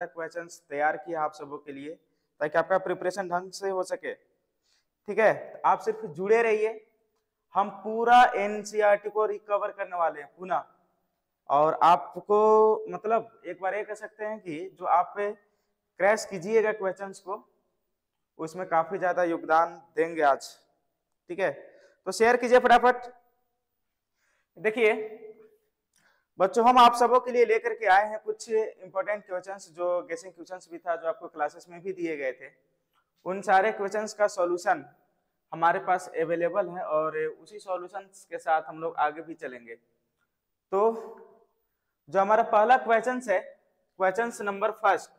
Questions तैयार किया आप सबों के लिए ताकि आपका प्रिपरेशन ढंग से हो सके। ठीक है, आप सिर्फ जुड़े रहिए, हम पूरा एनसीईआरटी को रिकवर करने वाले हैं पुनः। और आपको मतलब एक बार ये कह सकते हैं कि जो आप क्रैश कीजिएगा क्वेश्चंस को, उसमें काफी ज्यादा योगदान देंगे आज। ठीक है, तो शेयर कीजिए फटाफट। देखिए बच्चों, हम आप सबों के लिए लेकर के आए हैं कुछ इंपॉर्टेंट क्वेश्चंस, जो गेसिंग क्वेश्चंस भी था, जो आपको क्लासेस में भी दिए गए थे। उन सारे क्वेश्चंस का सॉल्यूशन हमारे पास अवेलेबल है और उसी सॉल्यूशंस के साथ हम लोग आगे भी चलेंगे। तो जो हमारा पहला क्वेश्चन है, क्वेश्चन नंबर फर्स्ट,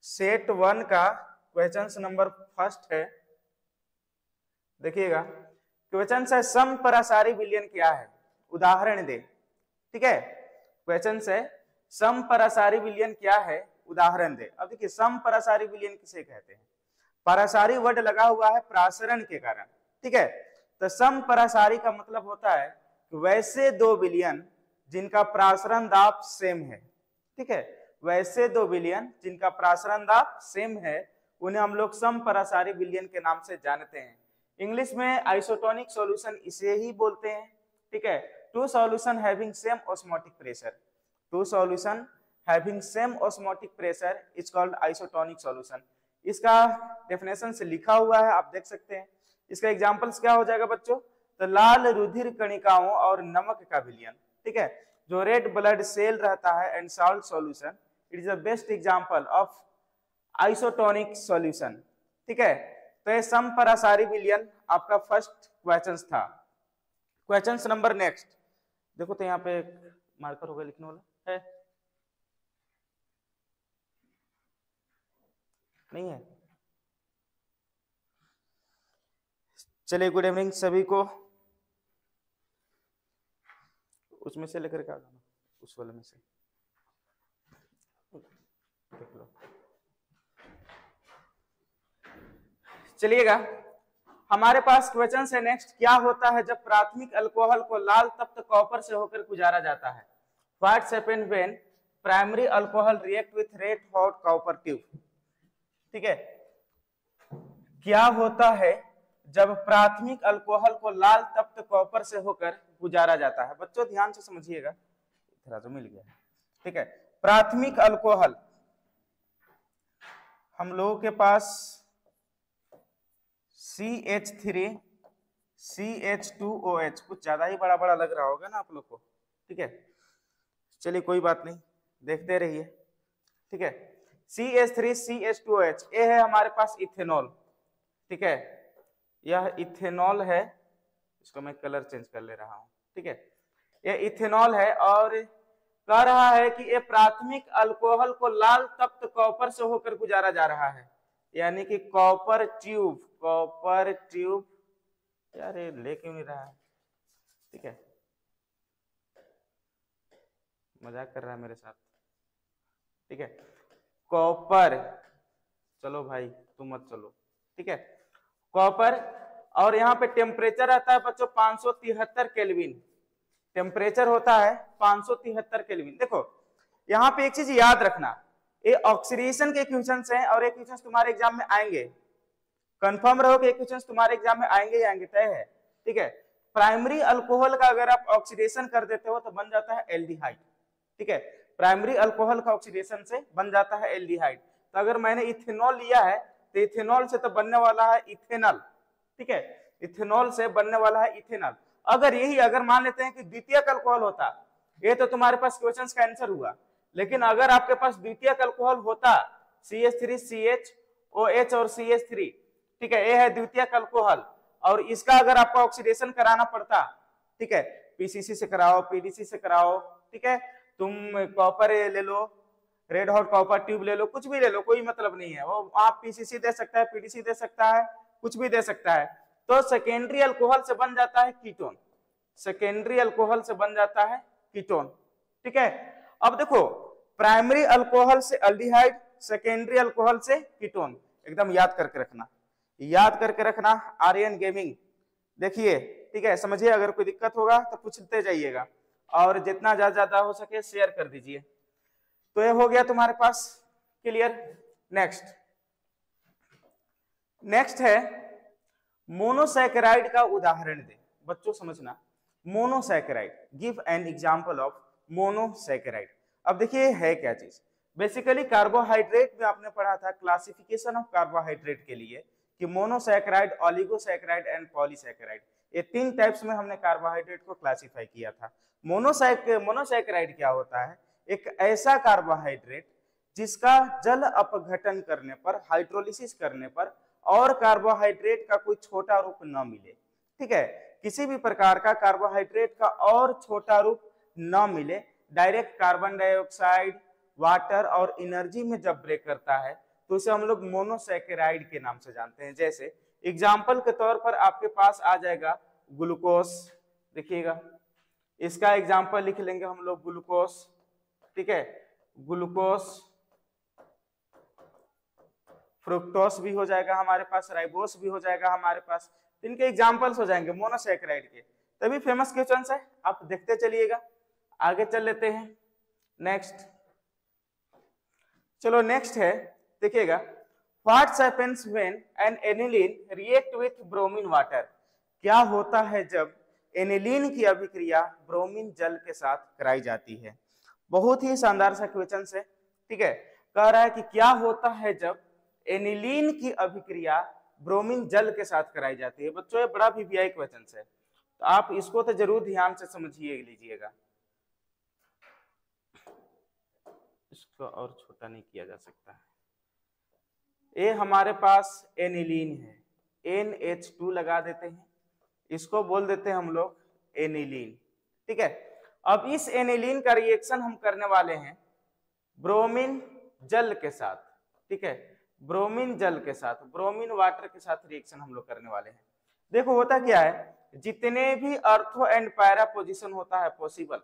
सेट 1 का क्वेश्चन नंबर फर्स्ट है। देखिएगा, क्वेश्चन है समपरासारी विलयन क्या है, उदाहरण दे। ठीक है, क्वेश्चन है समपरासारी विलयन क्या है, उदाहरण दे। अब देखिए, समपरासारी विलयन किसे कहते हैं? परासारी वर्ड लगा हुआ है प्रासरण के कारण। ठीक है, तो समपरासारी का मतलब होता है कि वैसे दो विलयन जिनका प्रासरण दाब सेम है। ठीक है, वैसे दो विलयन जिनका प्रासरण दाब सेम है, उन्हें हम लोग समपरासारी विलयन के नाम से जानते हैं। इंग्लिश में आइसोटोनिक सॉल्यूशन इसे ही बोलते हैं। ठीक है, two solution having same osmotic pressure, two solution having same osmotic pressure is called isotonic solution. इसका डेफिनेशन से लिखा हुआ है, आप देख सकते हैं। इसका एग्जांपल्स क्या हो जाएगा बच्चों? तो लाल रुधिर कणिकाओं और नमक का विलयन। ठीक है, जो रेड ब्लड सेल रहता है and salt solution, it is the best example of isotonic solution. ठीक है, तो ये समपरासारी विलयन आपका फर्स्ट क्वेश्चन था। क्वेश्चन नंबर नेक्स्ट देखो, तो यहाँ पे मार्कर होगा लिखने वाला है, नहीं है? चलिए, गुड इवनिंग सभी को। उसमें से लेकर के आ जाना, उस वाले में से देख लो। चलिएगा, हमारे पास क्वेश्चन है नेक्स्ट, क्या होता है जब प्राथमिक अल्कोहल को लाल तप्त कॉपर से होकर गुजारा जाता है? What's happened when primary alcohol react with red hot copper tube. ठीक है, क्या होता है जब प्राथमिक अल्कोहल को लाल तप्त कॉपर से होकर गुजारा जाता है? बच्चों ध्यान से समझिएगा, इतना तो मिल गया है। ठीक है, प्राथमिक अल्कोहल, हम लोगों के पास CH3 CH2OH, कुछ ज्यादा ही बड़ा बड़ा लग रहा होगा ना आप लोग को। ठीक है, चलिए कोई बात नहीं, देखते रहिए। ठीक है, CH3 CH2OH, ये है हमारे पास इथेनॉल। ठीक है, यह इथेनॉल है, इसको मैं कलर चेंज कर ले रहा हूं। ठीक है, यह इथेनॉल है और कह रहा है कि ये प्राथमिक अल्कोहल को लाल तप्त कॉपर से होकर गुजारा जा रहा है, यानी कि कॉपर ट्यूब, कॉपर ट्यूब। यार ये ले क्यों नहीं रहा है? ठीक है, मजाक कर रहा है मेरे साथ। ठीक है, कॉपर, चलो भाई तुम मत चलो। ठीक है, कॉपर, और यहाँ पे टेम्परेचर रहता है बच्चों 573 केल्विन। टेम्परेचर होता है 573 केल्विन। देखो यहाँ पे एक चीज याद रखना, ये ऑक्सीडेशन के क्वेश्चंस हैं और ये क्वेश्चंस तुम्हारे एग्जाम में आएंगे। कंफर्म रहो कि ये क्वेश्चंस तुम्हारे एग्जाम में आएंगे ही आएंगे, तय है। ठीक है, प्राइमरी अल्कोहल का अगर आप ऑक्सीडेशन कर देते हो तो बन जाता है एल्डिहाइड। ठीक है, प्राइमरी अल्कोहल का ऑक्सीडेशन से बन जाता है एल्डिहाइड। तो अगर मैंने इथेनॉल लिया है तो इथेनॉल से तो बनने वाला है इथेनॉल। ठीक है, इथेनॉल से बनने वाला है इथेनॉल। अगर यही अगर मान लेते हैं कि द्वितीयक अल्कोहल होता, ये तो तुम्हारे पास क्वेश्चन का आंसर हुआ। लेकिन अगर आपके पास द्वितीयक अल्कोहल होता, CH3 CHOH और CH3, ठीक है, ये है द्वितीयक अल्कोहल, और इसका अगर आपको ऑक्सीडेशन कराना पड़ता, ठीक है, PCC से कराओ, PDC से कराओ। ठीक है, तुम कॉपर ले लो, रेड हॉट कॉपर ट्यूब ले लो, कुछ भी ले लो, कोई मतलब नहीं है। वो आप PCC दे सकता है, PDC दे सकता है, कुछ भी दे सकता है। तो सेकेंडरी अल्कोहल से बन जाता है कीटोन, सेकेंडरी अल्कोहल से बन जाता है कीटोन। ठीक है, अब देखो, प्राइमरी अल्कोहल से अल्डिहाइड, सेकेंडरी अल्कोहल से कीटोन, एकदम याद करके रखना, याद करके रखना। आर्यन गेमिंग देखिए, ठीक है, समझिए। अगर कोई दिक्कत होगा तो पूछते जाइएगा और जितना ज्यादा हो सके शेयर कर दीजिए। तो ये हो गया तुम्हारे पास क्लियर। नेक्स्ट है मोनोसैकेराइड का उदाहरण दे। बच्चों समझना, monosaccharide, give an example of monosaccharide. अब देखिए है क्या चीज, बेसिकली कार्बोहाइड्रेट में आपने पढ़ा था क्लासिफिकेशन ऑफ कार्बोहाइड्रेट के लिए कि मोनोसैकेराइड, ओलिगोसैकेराइड एंड पॉलीसैकेराइड, ये 3 टाइप्स में हमने कार्बोहाइड्रेट को क्लासिफाई किया था। मोनोसैकेराइड क्या होता है, एक ऐसा कार्बोहाइड्रेट जिसका जल अपघटन करने पर, हाइड्रोलिसिस करने पर और कार्बोहाइड्रेट का कोई छोटा रूप न मिले। ठीक है, किसी भी प्रकार का कार्बोहाइड्रेट का और छोटा रूप न मिले, डायरेक्ट कार्बन डाइऑक्साइड, वाटर और एनर्जी में जब ब्रेक करता है तो इसे हम लोग मोनोसैकेराइड के नाम से जानते हैं। जैसे एग्जाम्पल के तौर पर आपके पास आ जाएगा ग्लूकोज, देखिएगा इसका एग्जाम्पल लिख लेंगे हम लोग ग्लूकोज। ठीक है, ग्लूकोज, फ्रुक्टोस भी हो जाएगा हमारे पास, राइबोस भी हो जाएगा हमारे पास, इनके एग्जाम्पल्स हो जाएंगे मोनोसैकेराइड के। तभी फेमस क्वेश्चन है, आप देखते चलिएगा। आगे चल लेते हैं नेक्स्ट। चलो नेक्स्ट है, देखिएगा what happens when an aniline react with bromine water. क्या होता है जब एनिलीन की अभिक्रिया ब्रोमीन जल के साथ कराई जाती है। बहुत ही शानदार सा क्वेश्चन है। ठीक है, कह रहा है कि क्या होता है जब एनिलीन की अभिक्रिया ब्रोमीन जल के साथ कराई जाती है। बच्चों ये बड़ा वीवीआई क्वेश्चन है, तो आप इसको तो जरूर ध्यान से समझिए लीजिएगा। इसको और छोटा नहीं किया जा सकता है। ये हमारे पास एनिलीन है, NH2 लगा देते हैं, इसको बोल देते हैं हम लोग एनिलीन। ठीक है, अब इस एनिलीन का रिएक्शन हम करने वाले हैं ब्रोमीन जल के साथ। ठीक है, ब्रोमीन जल के साथ, ब्रोमीन वाटर के साथ रिएक्शन हम लोग करने वाले हैं। देखो होता क्या है, जितने भी अर्थो एंड पैरा पोजीशन होता है पॉसिबल,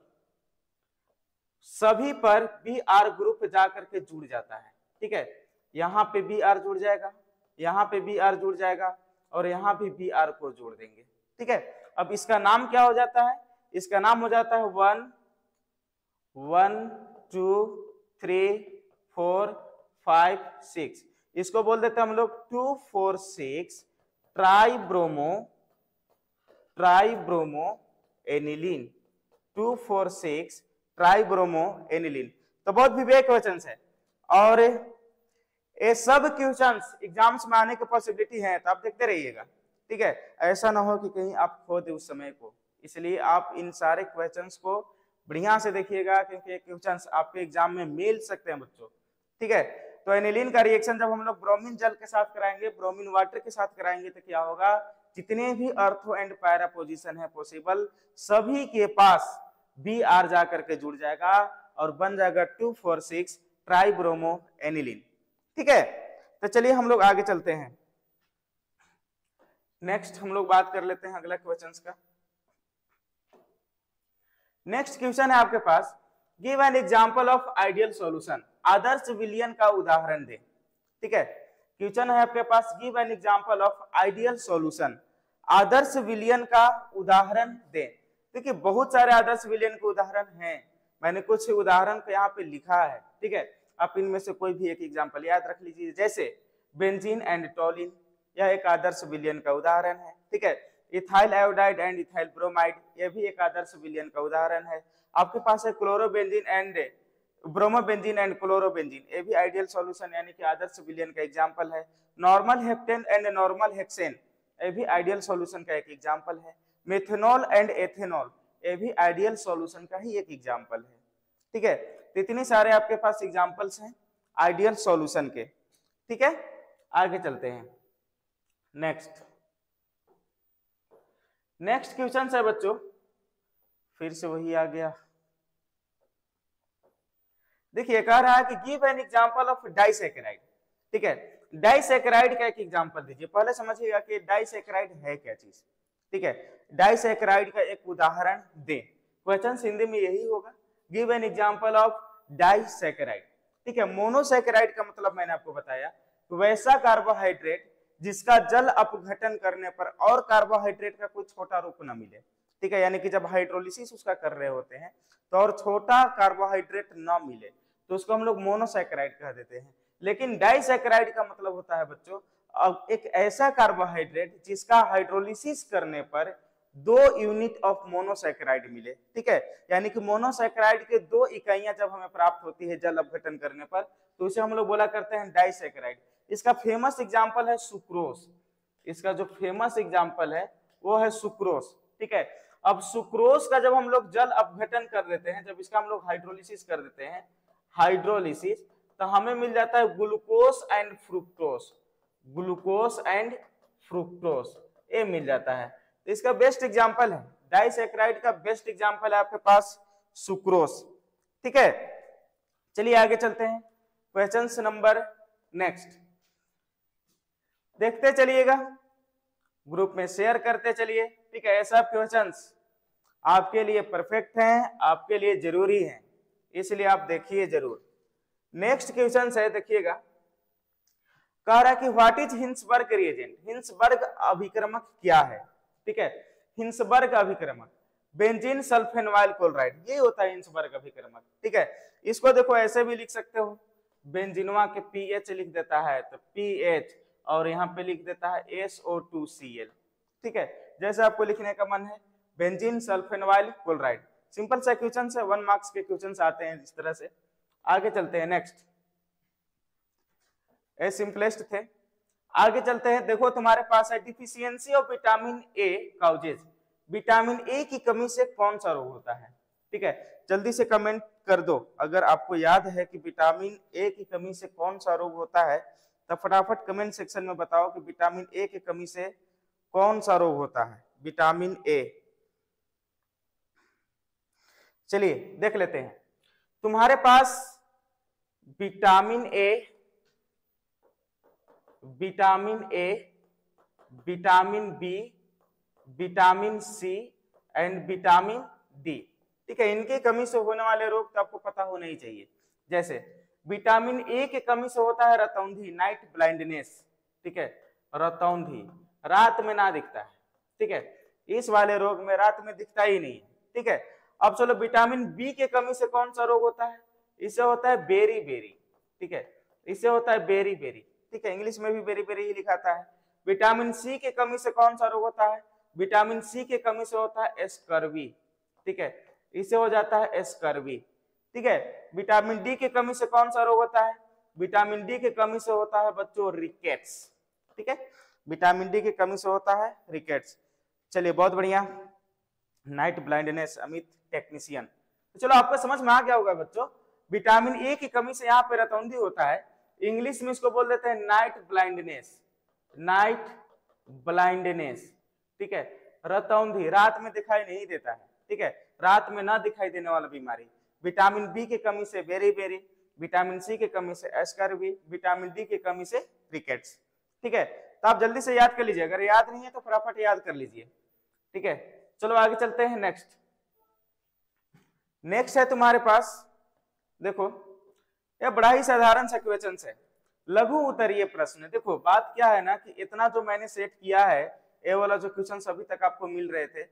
सभी पर Br ग्रुप जाकर के जुड़ जाता है। ठीक है, यहाँ पे Br जुड़ जाएगा, यहाँ पे Br जुड़ जाएगा और यहाँ भी Br को जोड़ देंगे। ठीक है, अब इसका नाम क्या हो जाता है, इसका नाम हो जाता है 1 1 2 3 4 5 6। इसको बोल देते हैं हम लोग 2,4,6 ट्राइब्रोमो एनिलीन, 2,4,6 ट्राइब्रोमो एनिलीन। तो बहुत विवेक क्वेश्चन है और ये सब क्वेश्चंस एग्जाम्स में आने की पॉसिबिलिटी है, तो आप देखते रहिएगा। ठीक है, ऐसा ना हो कि कहीं आप खो दे उस समय को, इसलिए आप इन सारे क्वेश्चंस को बढ़िया से देखिएगा, क्योंकि ये क्वेश्चंस आपके एग्जाम में मिल सकते हैं बच्चों। ठीक है, तो एनिलीन का रिएक्शन जब हम लोग ब्रोमीन जल के साथ कराएंगे, ब्रोमीन वाटर के साथ कराएंगे, तो क्या होगा, जितने भी अर्थो एंड पैरा पोजीशन है पॉसिबल, सभी के पास Br जा करके जुड़ जाएगा और बन जाएगा 2,4,6 ट्राइब्रोमो एनिलीन। ठीक है, तो चलिए हम लोग आगे चलते हैं। नेक्स्ट हम लोग बात कर लेते हैं अगला क्वेश्चन का। नेक्स्ट क्वेश्चन है आपके पास, give an example of ideal solution. आदर्श विलयन का उदाहरण दे। ठीक है, क्वेश्चन है आपके पास, give an example of ideal solution. आदर्श विलयन का उदाहरण दे। देखिए बहुत सारे आदर्श विलयन के उदाहरण हैं, मैंने कुछ उदाहरण को यहाँ पे लिखा है। ठीक है, आप इनमें से कोई भी एक एग्जांपल याद रख लीजिए। जैसे बेंजीन एंड टोलिन, यह एक आदर्श विलयन का उदाहरण है। ठीक है, ethyl iodide and ethyl bromide, यह भी एक आदर्श विलयन का उदाहरण है। आपके पास है chlorobenzene and bromobenzene and chlorobenzene, ये भी आइडियल सॉल्यूशन यानी कि आदर्श विलयन का एग्जांपल है। Normal heptane and normal hexane, ये भी आइडियल सॉल्यूशन का एक एग्जांपल है। मेथनॉल एंड एथेनॉल, ये भी आइडियल सॉल्यूशन का ही एक एग्जांपल है। ठीक है, तो इतने सारे आपके पास एग्जांपल्स हैं आइडियल सॉल्यूशन के। ठीक है, आगे चलते हैं। नेक्स्ट क्वेश्चन है बच्चों, फिर से वही आ गया। देखिए कह रहा है कि give an example of disaccharide. ठीक है, डाइसैकेराइड का एक एग्जांपल दीजिए। पहले समझिएगा कि डाइसैकेराइड है क्या चीज। ठीक है, डाइसैकेराइड का एक उदाहरण दें। क्वेश्चन हिंदी में यही होगा, give an example of disaccharide. ठीक है, मोनोसैकेराइड का मतलब मैंने आपको बताया, तो वैसा कार्बोहाइड्रेट जिसका जल अपघटन करने पर और कार्बोहाइड्रेट का कोई छोटा रूप न मिले। ठीक है, यानी कि जब हाइड्रोलिसिस उसका कर रहे होते हैं तो और छोटा कार्बोहाइड्रेट न मिले, तो उसको हम लोग मोनोसैकेराइड कह देते हैं। लेकिन डाइसैकेराइड का मतलब होता है बच्चों अब एक ऐसा कार्बोहाइड्रेट जिसका हाइड्रोलिसिस करने पर 2 यूनिट ऑफ मोनोसैकेराइड मिले, ठीक है, यानी कि मोनोसैकेराइड के 2 इकाइयां जब हमें प्राप्त होती है जल अपघटन करने पर, तो इसे हम लोग बोला करते हैं डाइसैकेराइड। इसका फेमस एग्जांपल है सुक्रोज, इसका जो फेमस एग्जांपल है वो है सुक्रोज, ठीक है। अब सुक्रोज का जब हम लोग जल अपघटन कर देते हैं, जब इसका हम लोग हाइड्रोलिसिस कर देते हैं, हाइड्रोलिसिस, तो हमें मिल जाता है glucose and fructose, glucose and fructose ये मिल जाता है। तो इसका बेस्ट एग्जांपल है डाइसैकेराइड का, बेस्ट एग्जांपल है आपके पास सुक्रोज, ठीक है। चलिए आगे चलते हैं, क्वेश्चन नंबर नेक्स्ट देखते चलिएगा, ग्रुप में शेयर करते चलिए, ठीक है। ऐसा क्वेश्चंस आपके लिए परफेक्ट हैं, आपके लिए जरूरी हैं, इसलिए आप देखिए जरूर। नेक्स्ट क्वेश्चन है, देखिएगा, कह रहा है कि what is Hinsberg reagent, Hinsberg अभिक्रमक क्या है, ठीक है। हिंसबर्ग अभिक्रमक बेंजीन सल्फेनवाइल क्लोराइड, ये होता है हिंसबर्ग अभिक्रमक, ठीक है। इसको देखो ऐसे भी लिख सकते हो, बेंजीनवा के पीएच लिख देता है तो पीएच, और यहाँ पे लिख देता है SO2Cl, ठीक है, जैसे आपको लिखने का मन है, बेंजीन सल्फेनवाइल क्लोराइड। सिंपल सा क्वेश्चन है, 1 मार्क्स के क्वेश्चन आते हैं इस तरह से। आगे चलते हैं, नेक्स्ट ये सिंपलेस्ट थे। आगे चलते हैं, देखो तुम्हारे पास है deficiency of vitamin A causes, vitamin A की कमी से कौन सा रोग होता है, ठीक है। जल्दी से कमेंट कर दो अगर आपको याद है कि विटामिन ए की कमी से कौन सा रोग होता है, तो फटाफट कमेंट सेक्शन में बताओ कि विटामिन ए की कमी से कौन सा रोग होता है, विटामिन ए। चलिए देख लेते हैं, तुम्हारे पास vitamin A, vitamin A, vitamin B, vitamin C and vitamin D, ठीक है। इनकी कमी से होने वाले रोग तो आपको पता होना ही चाहिए। जैसे विटामिन ए की कमी से होता है रतौंधी, नाइट ब्लाइंडनेस, ठीक है, रतौंधी रात में ना दिखता है, ठीक है, इस वाले रोग में रात में दिखता ही नहीं है, ठीक है। अब चलो विटामिन बी की कमी से कौन सा रोग होता है, इससे होता है बेरी बेरी, ठीक है, इससे होता है बेरी बेरी, ठीक है, इंग्लिश में भी बेरी बेरी ही लिखाता है। विटामिन सी की कमी से कौन सा रोग होता है, विटामिन सी की कमी से होता है स्कर्वी, ठीक है, इससे हो जाता है स्कर्वी, ठीक है। विटामिन डी की कमी से कौन सा रोग होता है, विटामिन डी की कमी से होता है बच्चों रिकेट्स, ठीक है, विटामिन डी की कमी से होता है रिकेट्स। चलिए बहुत बढ़िया, नाइट ब्लाइंडनेस अमित टेक्नीशियन, तो चलो आपको समझ में आ गया होगा बच्चों, विटामिन ए की कमी से यहाँ पे रतौंधी होता है, इंग्लिश में इसको बोल देते हैं नाइट ब्लाइंडनेस, नाइट ब्लाइंडनेस, ठीक है, रतौंधी रात में दिखाई नहीं देता है, ठीक है, रात में ना दिखाई देने वाला बीमारी। विटामिन बी की कमी से बेरी बेरी, विटामिन सी की कमी से स्कर्वी, विटामिन डी की कमी से रिकेट्स, ठीक है। तो आप जल्दी से याद कर लीजिए, अगर याद नहीं है तो फटाफट याद कर लीजिए, ठीक है। चलो आगे चलते हैं, नेक्स्ट नेक्स्ट है तुम्हारे पास, देखो ये बड़ा ही साधारण सा क्वेश्चन है, लघु उत्तरीय प्रश्न। देखो बात क्या है ना कि इतना जो मैंने सेट किया है, ये वाला जो क्वेश्चन अभी तक आपको मिल रहे थे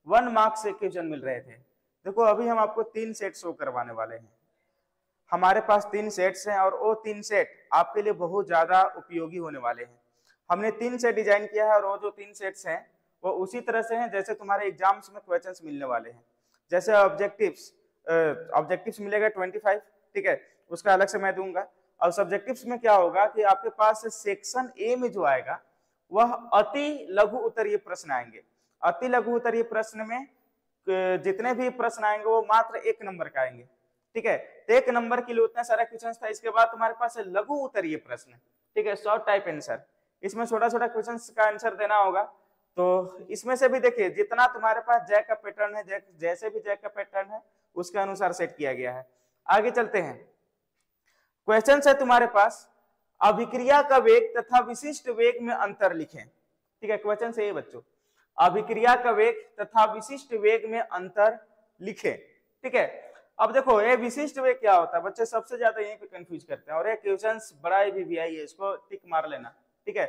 1 मार्क्स से क्वेश्चन मिल रहे थे, देखो अभी हम आपको 3 सेट शो करवाने वाले हैं। हमारे पास 3 सेट्स हैं और वो 3 सेट आपके लिए बहुत ज्यादा उपयोगी होने वाले हैं। हमने 3 सेट डिजाइन किया है और वो जो 3 सेट्स हैं वो उसी तरह से हैं जैसे तुम्हारे एग्जाम्स में क्वेश्चंस मिलने वाले हैं। जैसे ऑब्जेक्टिव्स मिलेगा 25, ठीक है, उसका अलग से मैं दूंगा। और सब्जेक्टिव्स में क्या होगा कि आपके पास सेक्शन ए में जो आएगा वह अति लघु उत्तरीय प्रश्न आएंगे। अति लघु उत्तरीय प्रश्न में जितने भी प्रश्न आएंगे वो मात्र 1 नंबर का आएंगे, ठीक है, तो 1 नंबर के लिए उतना सारा क्वेश्चन था। इसके बाद तुम्हारे पास है लघु उत्तरीय प्रश्न, ठीक है, शॉर्ट टाइप आंसर, इसमें छोटा छोटा क्वेश्चन का आंसर देना होगा। तो इसमें से भी देखिए जितना तुम्हारे पास जैक का पैटर्न है, जैसे भी जैक का पैटर्न है उसके अनुसार सेट किया गया है। आगे चलते हैं, क्वेश्चन है तुम्हारे पास अभिक्रिया का वेग तथा विशिष्ट वेग में अंतर लिखें, ठीक है, क्वेश्चन से ये बच्चों, अभिक्रिया का वेग तथा विशिष्ट वेग में अंतर लिखें, ठीक है। अब देखो ये विशिष्ट वेग क्या होता है, बच्चे सबसे ज्यादा यहीं पे कंफ्यूज करते हैं और ये क्वेश्चन बड़ा VVI है, इसको टिक मार लेना, ठीक है।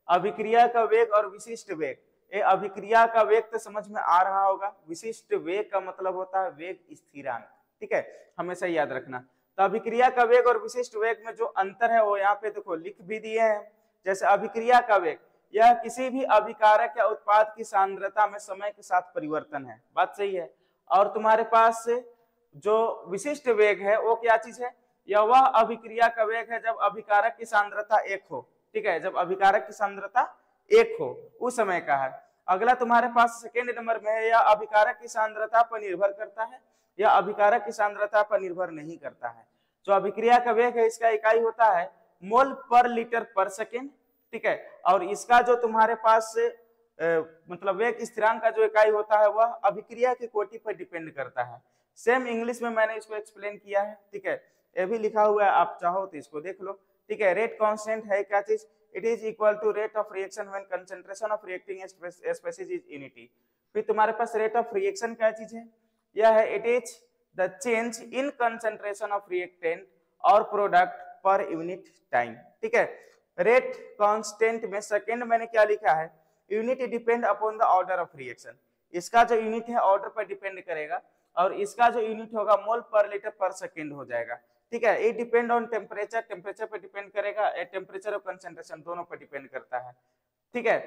अभिक्रिया का वेग और विशिष्ट वेग, ये अभिक्रिया का वेग तो समझ में आ रहा होगा, विशिष्ट वेग का मतलब होता है वेग स्थिरांक, ठीक है, हमेशा याद रखना। तो अभिक्रिया का वेग और विशिष्ट वेग में जो अंतर है वो यहाँ पे देखो लिख भी दिए हैं। जैसे अभिक्रिया का वेग, यह किसी भी अभिकारक या उत्पाद की सांद्रता में समय के साथ परिवर्तन है, बात सही है। और तुम्हारे पास जो विशिष्ट वेग है वो क्या चीज है, यह वह अभिक्रिया का वेग है जब अभिकारक की सांद्रता 1 हो, ठीक है, जब अभिकारक की सांद्रता 1 हो उस समय का है। अगला तुम्हारे पास सेकेंड नंबर में है, यह अभिकारक की सांद्रता पर निर्भर करता है या अभिकारक की सांद्रता पर निर्भर नहीं करता है। जो अभिक्रिया का वेग है इसका इकाई होता है मोल पर लीटर पर सेकेंड, ठीक है, और इसका जो तुम्हारे पास मतलब वेग स्थिरांक का जो इकाई होता है वह अभिक्रिया की कोटि पर डिपेंड करता है। सेम इंग्लिश में मैंने इसको एक्सप्लेन किया है, ठीक है, ये भी लिखा हुआ है, आप चाहो तो इसको देख लो, ठीक है। रेट कांस्टेंट है क्या चीज, it is equal to rate of reaction when concentration of reacting species is unity. फिर तुम्हारे पास रेट ऑफ रिएक्शन क्या चीज है, यह है it is the change in concentration of reactant और प्रोडक्ट पर यूनिट टाइम, ठीक है। रेट कांस्टेंट में सेकंड मैंने क्या लिखा है, unit depend upon the order of reaction, इसका जो यूनिट है ऑर्डर पर डिपेंड करेगा और इसका जो यूनिट होगा मोल पर लीटर पर सेकंड हो जाएगा, ठीक है। ये डिपेंड ऑन टेम्परेचर, टेम्परेचर पे डिपेंड करेगा, टेम्परेचर और कंसंट्रेशन दोनों पर डिपेंड करता है, ठीक है।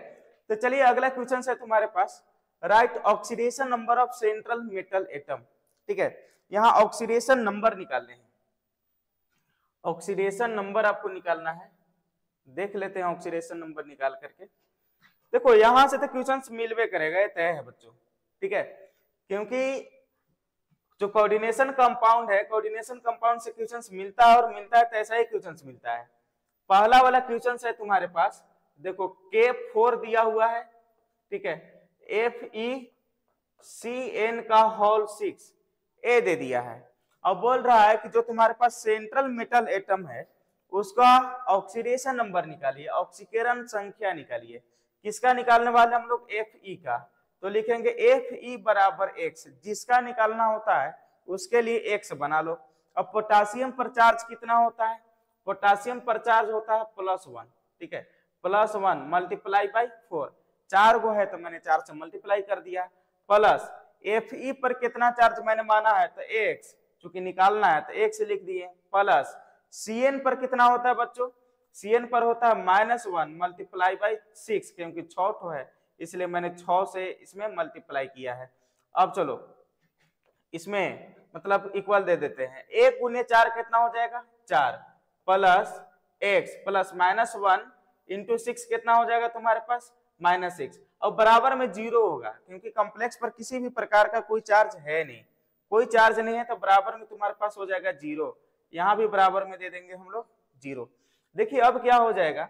तो चलिए अगला क्वेश्चन है तुम्हारे पास, write oxidation number of central metal atom, ठीक है। यहाँ ऑक्सीडेशन नंबर निकालने हैं, ऑक्सीडेशन नंबर आपको निकालना है, देख लेते हैं ऑक्सीडेशन नंबर निकाल करके। देखो यहां से तो क्वेश्चन मिलवे करेगा, ये तय है बच्चों, ठीक है, क्योंकि जो कोऑर्डिनेशन कंपाउंड है, कोऑर्डिनेशन कंपाउंड से क्वेश्चंस मिलता है और मिलता है तो ऐसा ही क्वेश्चंस मिलता है। पहला वाला क्वेश्चंस है तुम्हारे पास, देखो K4 दिया हुआ है, ठीक है, FeCN का होल 6 ए दे दिया है। अब बोल रहा है कि जो तुम्हारे पास सेंट्रल मेटल एटम है उसका ऑक्सीडेशन नंबर निकालिए, ऑक्सीकरण संख्या निकालिए। किसका निकालने वाले हम लोग, Fe का, तो लिखेंगे Fe बराबर x, जिसका निकालना होता है उसके लिए x बना लो। अब पोटासियम पर चार्ज कितना होता है, पोटासियम पर चार्ज होता है +1, ठीक है, +1 मल्टीप्लाई बाई 4, 4 गो है तो मैंने 4 से मल्टीप्लाई कर दिया, प्लस Fe पर कितना चार्ज मैंने माना है तो x, चूंकि निकालना है तो x लिख दिए, प्लस Cn पर कितना होता है बच्चों, Cn पर होता है -1 मल्टीप्लाई बाई 6, क्योंकि 6 ठो है इसलिए मैंने 6 से इसमें मल्टीप्लाई किया है। अब चलो इसमें मतलब इक्वल दे देते हैं, 1 गुने 4 कितना हो जाएगा 4, प्लस x प्लस -1 इंटू 6 कितना हो जाएगा तुम्हारे पास -6। अब बराबर में 0 होगा क्योंकि कॉम्प्लेक्स पर किसी भी प्रकार का कोई चार्ज है नहीं, कोई चार्ज नहीं है तो बराबर में तुम्हारे पास हो जाएगा 0, यहाँ भी बराबर में दे देंगे हम लोग 0। देखिए अब क्या हो जाएगा,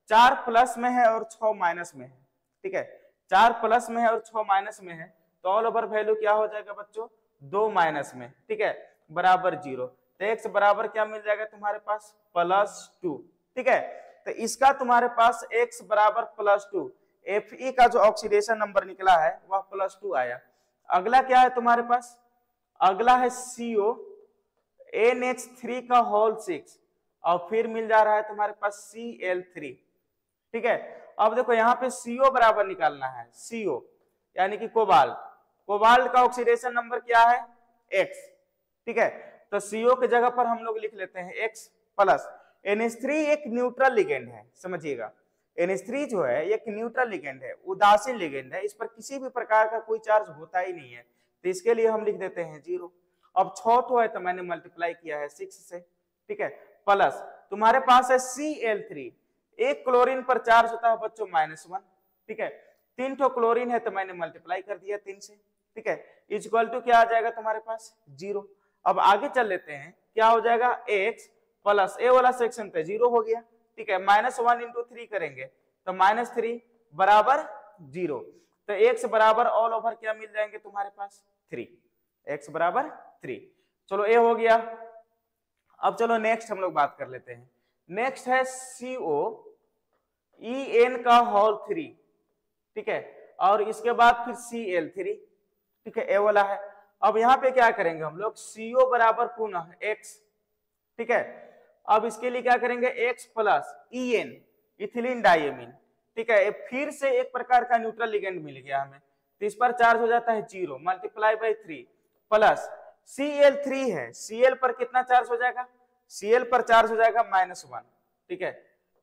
4 प्लस में है और 6 माइनस में है, ठीक है, 4 प्लस में है और 6 माइनस में है, तो ऑल ओवर वैल्यू क्या हो जाएगा बच्चों 2 माइनस में, ठीक है, बराबर 0। तो x बराबर क्या मिल जाएगा तुम्हारे पास +2, ठीक है। तो इसका तुम्हारे पास x बराबर +2, Fe का जो ऑक्सीडेशन नंबर निकला है वह +2 आया। अगला क्या है तुम्हारे पास, अगला है CO NH3 का होल 6 और फिर मिल जा रहा है तुम्हारे पास Cl3, ठीक है। अब देखो यहाँ पे CO बराबर निकालना है, CO यानी कि कोबाल्ट, कोबाल्ट का ऑक्सीडेशन नंबर क्या है X, ठीक है, तो CO के जगह पर हम लोग लिख लेते हैं X प्लस NH3 एक न्यूट्रल लिगेंड है, समझिएगा NH3 जो है एक न्यूट्रल लिगेंड है, उदासीन लिगेंड है, इस पर किसी भी प्रकार का कोई चार्ज होता ही नहीं है, तो इसके लिए हम लिख देते हैं 0। अब 6 ठो है तो मैंने मल्टीप्लाई किया है 6 से, ठीक है, प्लस तुम्हारे पास है Cl3, एक क्लोरीन पर चार्ज होता है बच्चों -1, ठीक है, 3 ठो क्लोरीन है तो मैंने मल्टीप्लाई कर दिया 3 से, ठीक है, इक्वल टू क्या आ जाएगा तुम्हारे पास 0। अब आगे चल लेते हैं, क्या हो जाएगा x प्लस ए वाला सेक्शन पे 0 हो गया, ठीक है, -1 इंटू 3 करेंगे तो -3 बराबर 0, तो x बराबर ऑल ओवर क्या मिल जाएंगे तुम्हारे पास 3, x बराबर 3। चलो ए हो गया। अब चलो नेक्स्ट हम लोग बात कर लेते हैं, नेक्स्ट है CO En का होल 3, ठीक है, और इसके बाद फिर Cl3, ठीक है, ए वाला है। अब यहाँ पे क्या करेंगे हम लोग, CO बराबर पुनः x, ठीक है, अब इसके लिए क्या करेंगे x plus En ethylene diamine, ठीक है, फिर से एक प्रकार का न्यूट्रल लिगेंड मिल गया हमें, तो इस पर चार्ज हो जाता है 0 मल्टीप्लाई बाई 3 प्लस Cl3 है, Cl पर कितना चार्ज हो जाएगा, Cl पर चार्ज हो जाएगा -1, ठीक है,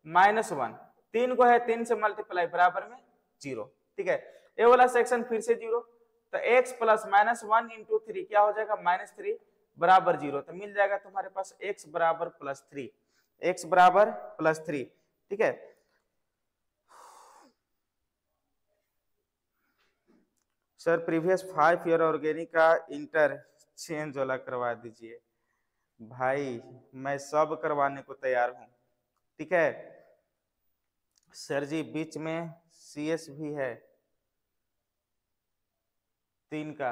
-1, 3 को है 3 से मल्टीप्लाई बराबर में 0, ठीक है। ये वाला सेक्शन फिर से 0, तो x प्लस -1 इंटू 3 क्या हो जाएगा, -3 बराबर 0, तो मिल जाएगा तुम्हारे पास x बराबर +3, x बराबर +3, ठीक है। सर प्रीवियस 5 ईयर ऑर्गेनिक का इंटरचेंज वाला करवा दीजिए। भाई मैं सब करवाने को तैयार हूं, ठीक है। सर जी बीच में CS भी है 3 का,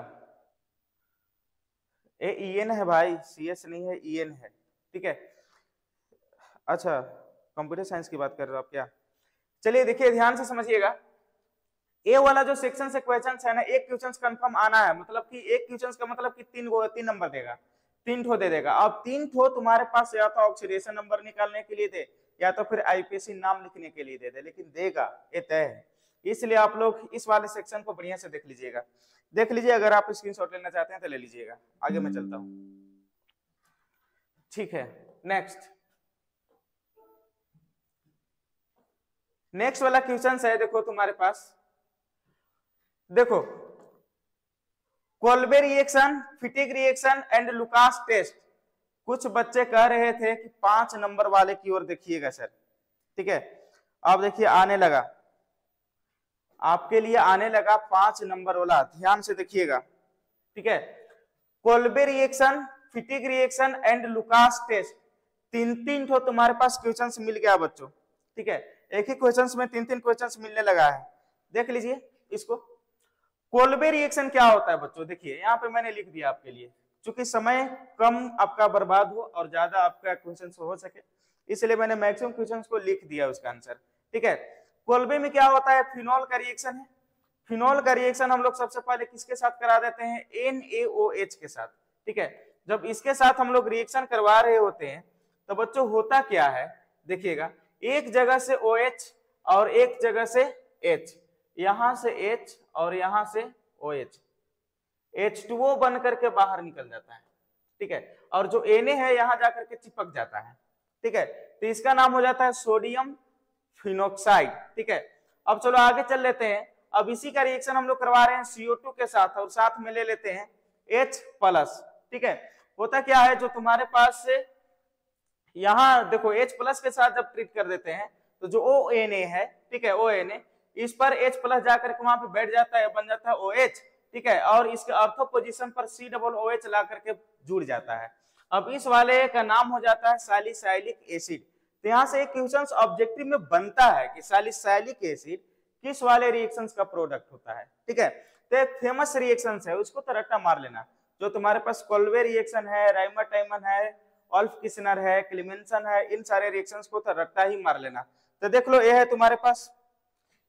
EN है भाई, CS नहीं है, EN है, ठीक है। अच्छा कंप्यूटर साइंस की बात कर रहे हो आप क्या? चलिए देखिए ध्यान से समझिएगा, ए वाला जो सेक्शन से क्वेश्चन है ना, एक क्वेश्चन कंफर्म आना है, मतलब कि एक क्वेश्चन का मतलब कि 3 नंबर देगा, 3 ठो दे देगा। अब 3 ठो तुम्हारे पास या तो ऑक्सीडेशन नंबर निकालने के लिए दे या तो फिर आईपीसी नाम लिखने के लिए दे दे, लेकिन देगा ये तय है। इसलिए आप लोग इस वाले सेक्शन को बढ़िया से देख लीजिएगा, देख लीजिए, अगर आप स्क्रीनशॉट लेना चाहते हैं तो ले लीजिएगा। आगे मैं चलता हूं, ठीक है। नेक्स्ट वाला क्वेश्चन है, देखो तुम्हारे पास, देखो Kolbe reaction, Fittig reaction and Lucas test. कुछ बच्चे कह रहे थे कि 5 नंबर वाले की ओर देखिएगा सर, ठीक है। अब देखिए आने लगा, आपके लिए आने लगा 5 नंबर वाला, ध्यान से देखिएगा, ठीक है। Kolbe reaction, Fittig reaction and Lucas test, 3 ठो तुम्हारे पास क्वेश्चंस मिल गया बच्चों, ठीक है। एक ही क्वेश्चंस में 3 क्वेश्चंस मिलने लगा है, देख लीजिए इसको। कोल्बे रिएक्शन क्या होता है बच्चों, देखिए यहाँ पे मैंने लिख दिया आपके लिए, चूंकि समय कम आपका बर्बाद हो और ज्यादा आपका क्वेश्चन हो सके, इसलिए मैंने मैक्सिमम क्वेश्चन को लिख दिया उसका आंसर, ठीक है। कोल्बे में क्या होता है, फिनॉल का रिएक्शन है। फिनॉल का रिएक्शन हम लोग सबसे पहले किसके साथ करा देते हैं, NaOH के साथ, ठीक है। जब इसके साथ हम लोग रिएक्शन करवा रहे होते हैं तो बच्चों होता क्या है, देखिएगा, एक जगह से OH और एक जगह से H, यहां से H और यहां से OH, H2O बन करके बाहर निकल जाता है, ठीक है। और जो Na है यहां जाकर के चिपक जाता है, ठीक है। तो इसका नाम हो जाता है सोडियम फिनोक्साइड, ठीक है। अब चलो आगे चल लेते हैं। अब इसी का रिएक्शन हम लोग करवा रहे हैं CO2 के साथ और साथ में ले लेते हैं H+, ठीक है। होता क्या है, जो तुम्हारे पास से यहां देखो H+ के साथ जब ट्रीट कर देते हैं तो जो ONA है, ठीक है, ONA इस पर H+ जाकर के वहां पे बैठ जाता है, बन जाता है OH, ठीक है। और इसके ऑर्थो पोजीशन पर COOH ला करके जुड़ जाता है। अब इस वाले का नाम हो जाता है सैलिसाइलिक एसिड। तो यहाँ से एक क्वेश्चन ऑब्जेक्टिव में बनता है कि सैलिसाइलिक एसिड किस वाले रिएक्शंस का प्रोडक्ट होता है, ठीक है। तो एक फेमस रिएक्शंस है, उसको तो रट्टा मार लेना। जो तुम्हारे पास कोल्बे रिएक्शन है, राइमर-टाइमन है, ऑल्फ किस्नर है, क्लेमेंसन है, इन सारे रिएक्शंस को तो रट्टा ही मार लेना। तो देख लो, ये है तुम्हारे पास,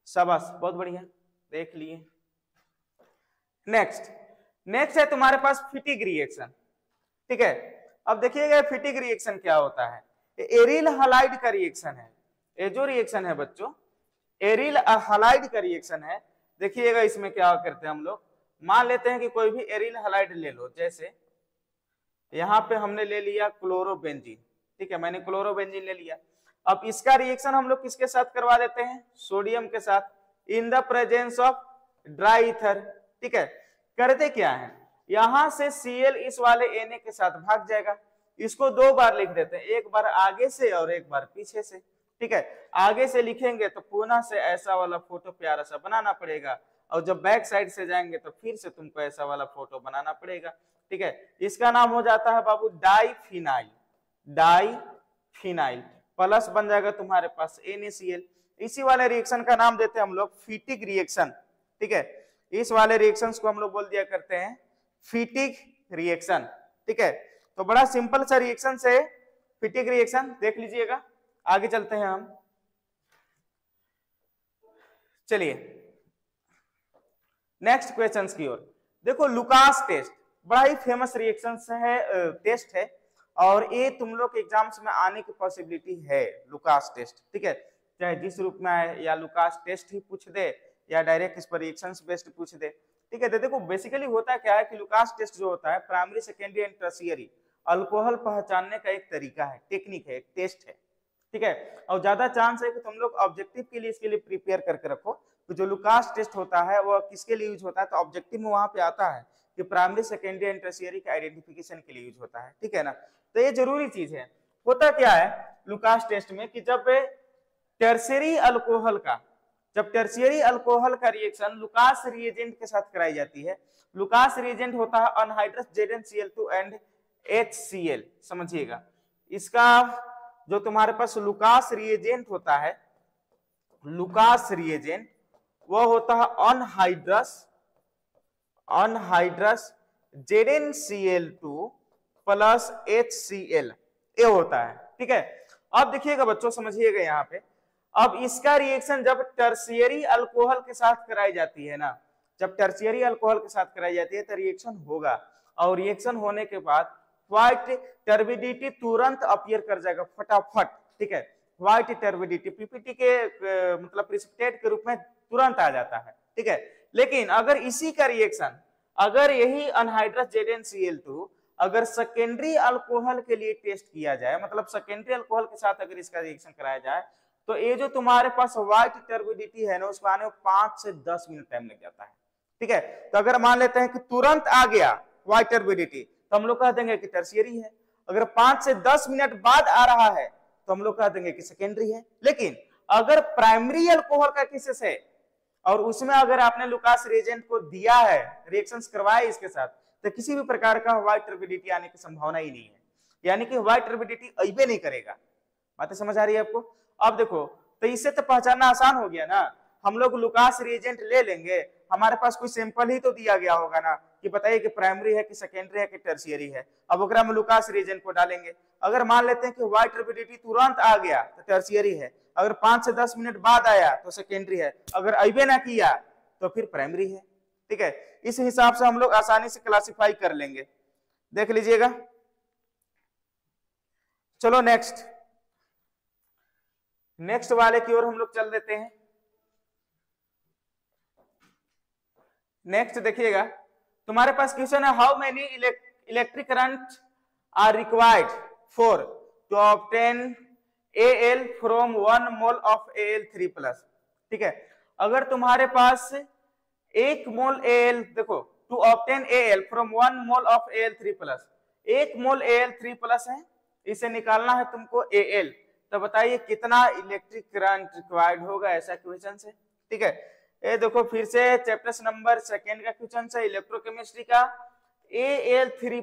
शाबाश, बहुत बढ़िया, देख लिए। नेक्स्ट है तुम्हारे पास फिटिक रिएक्शन, ठीक है। अब देखिएगा फिटिक रिएक्शन क्या होता है, एरिल हलाइड का रिएक्शन है। ये जो रिएक्शन है बच्चों, एरिल हलाइड का रिएक्शन है। देखिएगा इसमें क्या करते हैं हम लोग, मान लेते हैं कि कोई भी एरिल हलाइड ले लो, जैसे यहाँ पे हमने ले लिया क्लोरोबेंजीन, ठीक है, मैंने क्लोरोबेंजीन ले लिया। अब इसका रिएक्शन हम लोग किसके साथ करवा देते हैं, सोडियम के साथ, in the presence of dry ether, ठीक है। करते क्या है, यहां से Cl इस वाले Na के साथ भाग जाएगा, इसको 2 बार लिख देते हैं, एक बार आगे से और एक बार पीछे से, ठीक है। आगे से लिखेंगे तो पुनः से ऐसा वाला फोटो प्यारा सा बनाना पड़ेगा, और जब बैक साइड से जाएंगे तो फिर से तुमको ऐसा वाला फोटो बनाना पड़ेगा, ठीक है। इसका नाम हो जाता है बाबू डाइफिनाइल, डाइफिनाइल प्लस बन जाएगा तुम्हारे पास NaCl। इसी वाले रिएक्शन का नाम देते हैं हम लोग फिटिक रिएक्शन, ठीक है। इस वाले रिएक्शंस को हम लोग बोल दिया करते हैं फिटिक रिएक्शन, ठीक है। तो बड़ा सिंपल सा रिएक्शन से फिटिक रिएक्शन, देख लीजिएगा। आगे चलते हैं हम, चलिए नेक्स्ट क्वेश्चंस की ओर। देखो लुकास टेस्ट बड़ा ही फेमस रिएक्शन है, टेस्ट है, और ये तुम लोग एग्जाम्स में आने की पॉसिबिलिटी है, लुकास टेस्ट, ठीक है। चाहे जिस रूप में आए, या लुकास टेस्ट ही पूछ दे या डायरेक्ट इस पर रिएक्शंस बेस्ड पूछ दे, ठीक है। तो देखो बेसिकली होता क्या है कि लुकास टेस्ट जो होता है primary secondary and tertiary alcohol पहचानने का एक तरीका है, टेक्निक है, एक टेस्ट है, ठीक है। और ज्यादा चांस है कि तुम लोग ऑब्जेक्टिव के लिए इसके लिए प्रिपेयर करके रखो। तो जो लुकास टेस्ट होता है वो किसके लिए यूज होता है, तो ऑब्जेक्टिव में वहां पे आता है कि प्राइमरी सेकेंडरी एंड टर्शियरी का आइडेंटिफिकेशन के लिए यूज होता है, ठीक है ना। तो ये जरूरी चीज है। होता क्या है लुकास टेस्ट में कि जब टर्शियरी अल्कोहल का रिएक्शन लुकास रिएजेंट के साथ कराई जाती है, लुकास रिएजेंट होता है अनहाइड्रस ZnCl2 एंड HCl, समझिएगा। इसका जो तुम्हारे पास लुकास रिएजेंट होता है, लुकास रिएजेंट वो होता है अनहाइड्रस ZnCl2 प्लस HCl, ये होता है, ठीक है। अब देखिएगा बच्चों, समझिएगा यहाँ पे, अब इसका रिएक्शन जब टर्शियरी अल्कोहल के साथ कराई जाती है ना, जब टर्शियरी अल्कोहल के साथ कराई जाती है तो रिएक्शन होगा, और रिएक्शन होने के बाद व्हाइट टर्बिडिटी तुरंत अपीयर कर जाएगा फटाफट, ठीक है। व्हाइट टर्बिडिटी पीपीटी के मतलब प्रिसिपिटेट के रूप में तुरंत आ जाता है, ठीक है। लेकिन अगर इसी का रिएक्शन, अगर यही अनहाइड्रस ZnCl2 अगर सेकेंडरी अल्कोहल के लिए टेस्ट किया जाए, मतलब सेकेंडरी अल्कोहल के साथ अगर इसका रिएक्शन कराया जाए, तो ये जो तुम्हारे पास व्हाइट टर्बिडिटी है ना, उसको आने में 5 से 10 मिनट टाइम लग जाता है, ठीक है। तो अगर मान लेते हैं कि तुरंत आ गया व्हाइट टर्बिडिटी, तो हम लोग कह देंगे कि टर्शियरी है। अगर 5 से 10 मिनट बाद आ रहा है तो हम लोग कह देंगे कि सेकेंडरी है। लेकिन अगर प्राइमरी अल्कोहल का केसेस है और उसमें अगर आपने लुकास रिएजेंट को दिया है, रिएक्शंस करवाए इसके साथ, तो किसी भी प्रकार का व्हाइट टर्बिडिटी आने की संभावना ही नहीं है, यानी कि व्हाइट टर्बिडिटी अइबे नहीं करेगा। बातें समझ आ रही है आपको? अब देखो, तो इससे तो पहचानना आसान हो गया ना। हम लोग लुकास रिएजेंट ले लेंगे, हमारे पास कोई सैंपल ही तो दिया गया होगा ना कि बताइए कि प्राइमरी है कि सेकेंडरी है कि टर्शियरी है। अब ओकरा में लुकास रिएजेंट को डालेंगे, अगर मान लेते हैं कि व्हाइट टर्बिडिटी तुरंत आ गया तो टर्शियरी है, अगर 5 से 10 मिनट बाद आया तो सेकेंडरी है, अगर अइबे ना किया तो फिर प्राइमरी है, ठीक है। इस हिसाब से हम लोग आसानी से क्लासिफाई कर लेंगे, देख लीजिएगा। चलो नेक्स्ट वाले की ओर हम लोग चल देते हैं। नेक्स्ट देखिएगा, तुम्हारे पास क्वेश्चन है, how many electric current are required for to obtain Al from 1 mole of Al3+, ठीक है। अगर तुम्हारे पास 1 मोल Al, देखो, to obtain Al from 1 mole of Al3+, 1 mole Al3+ है, इसे निकालना है तुमको Al, तो बताइए कितना इलेक्ट्रिक करंट रिक्वायर्ड होगा, ऐसा क्वेश्चन है, ठीक है। ये देखो फिर से चैप्टर नंबर 2 का क्वेश्चन है इलेक्ट्रोकेमिस्ट्री का, Al3+,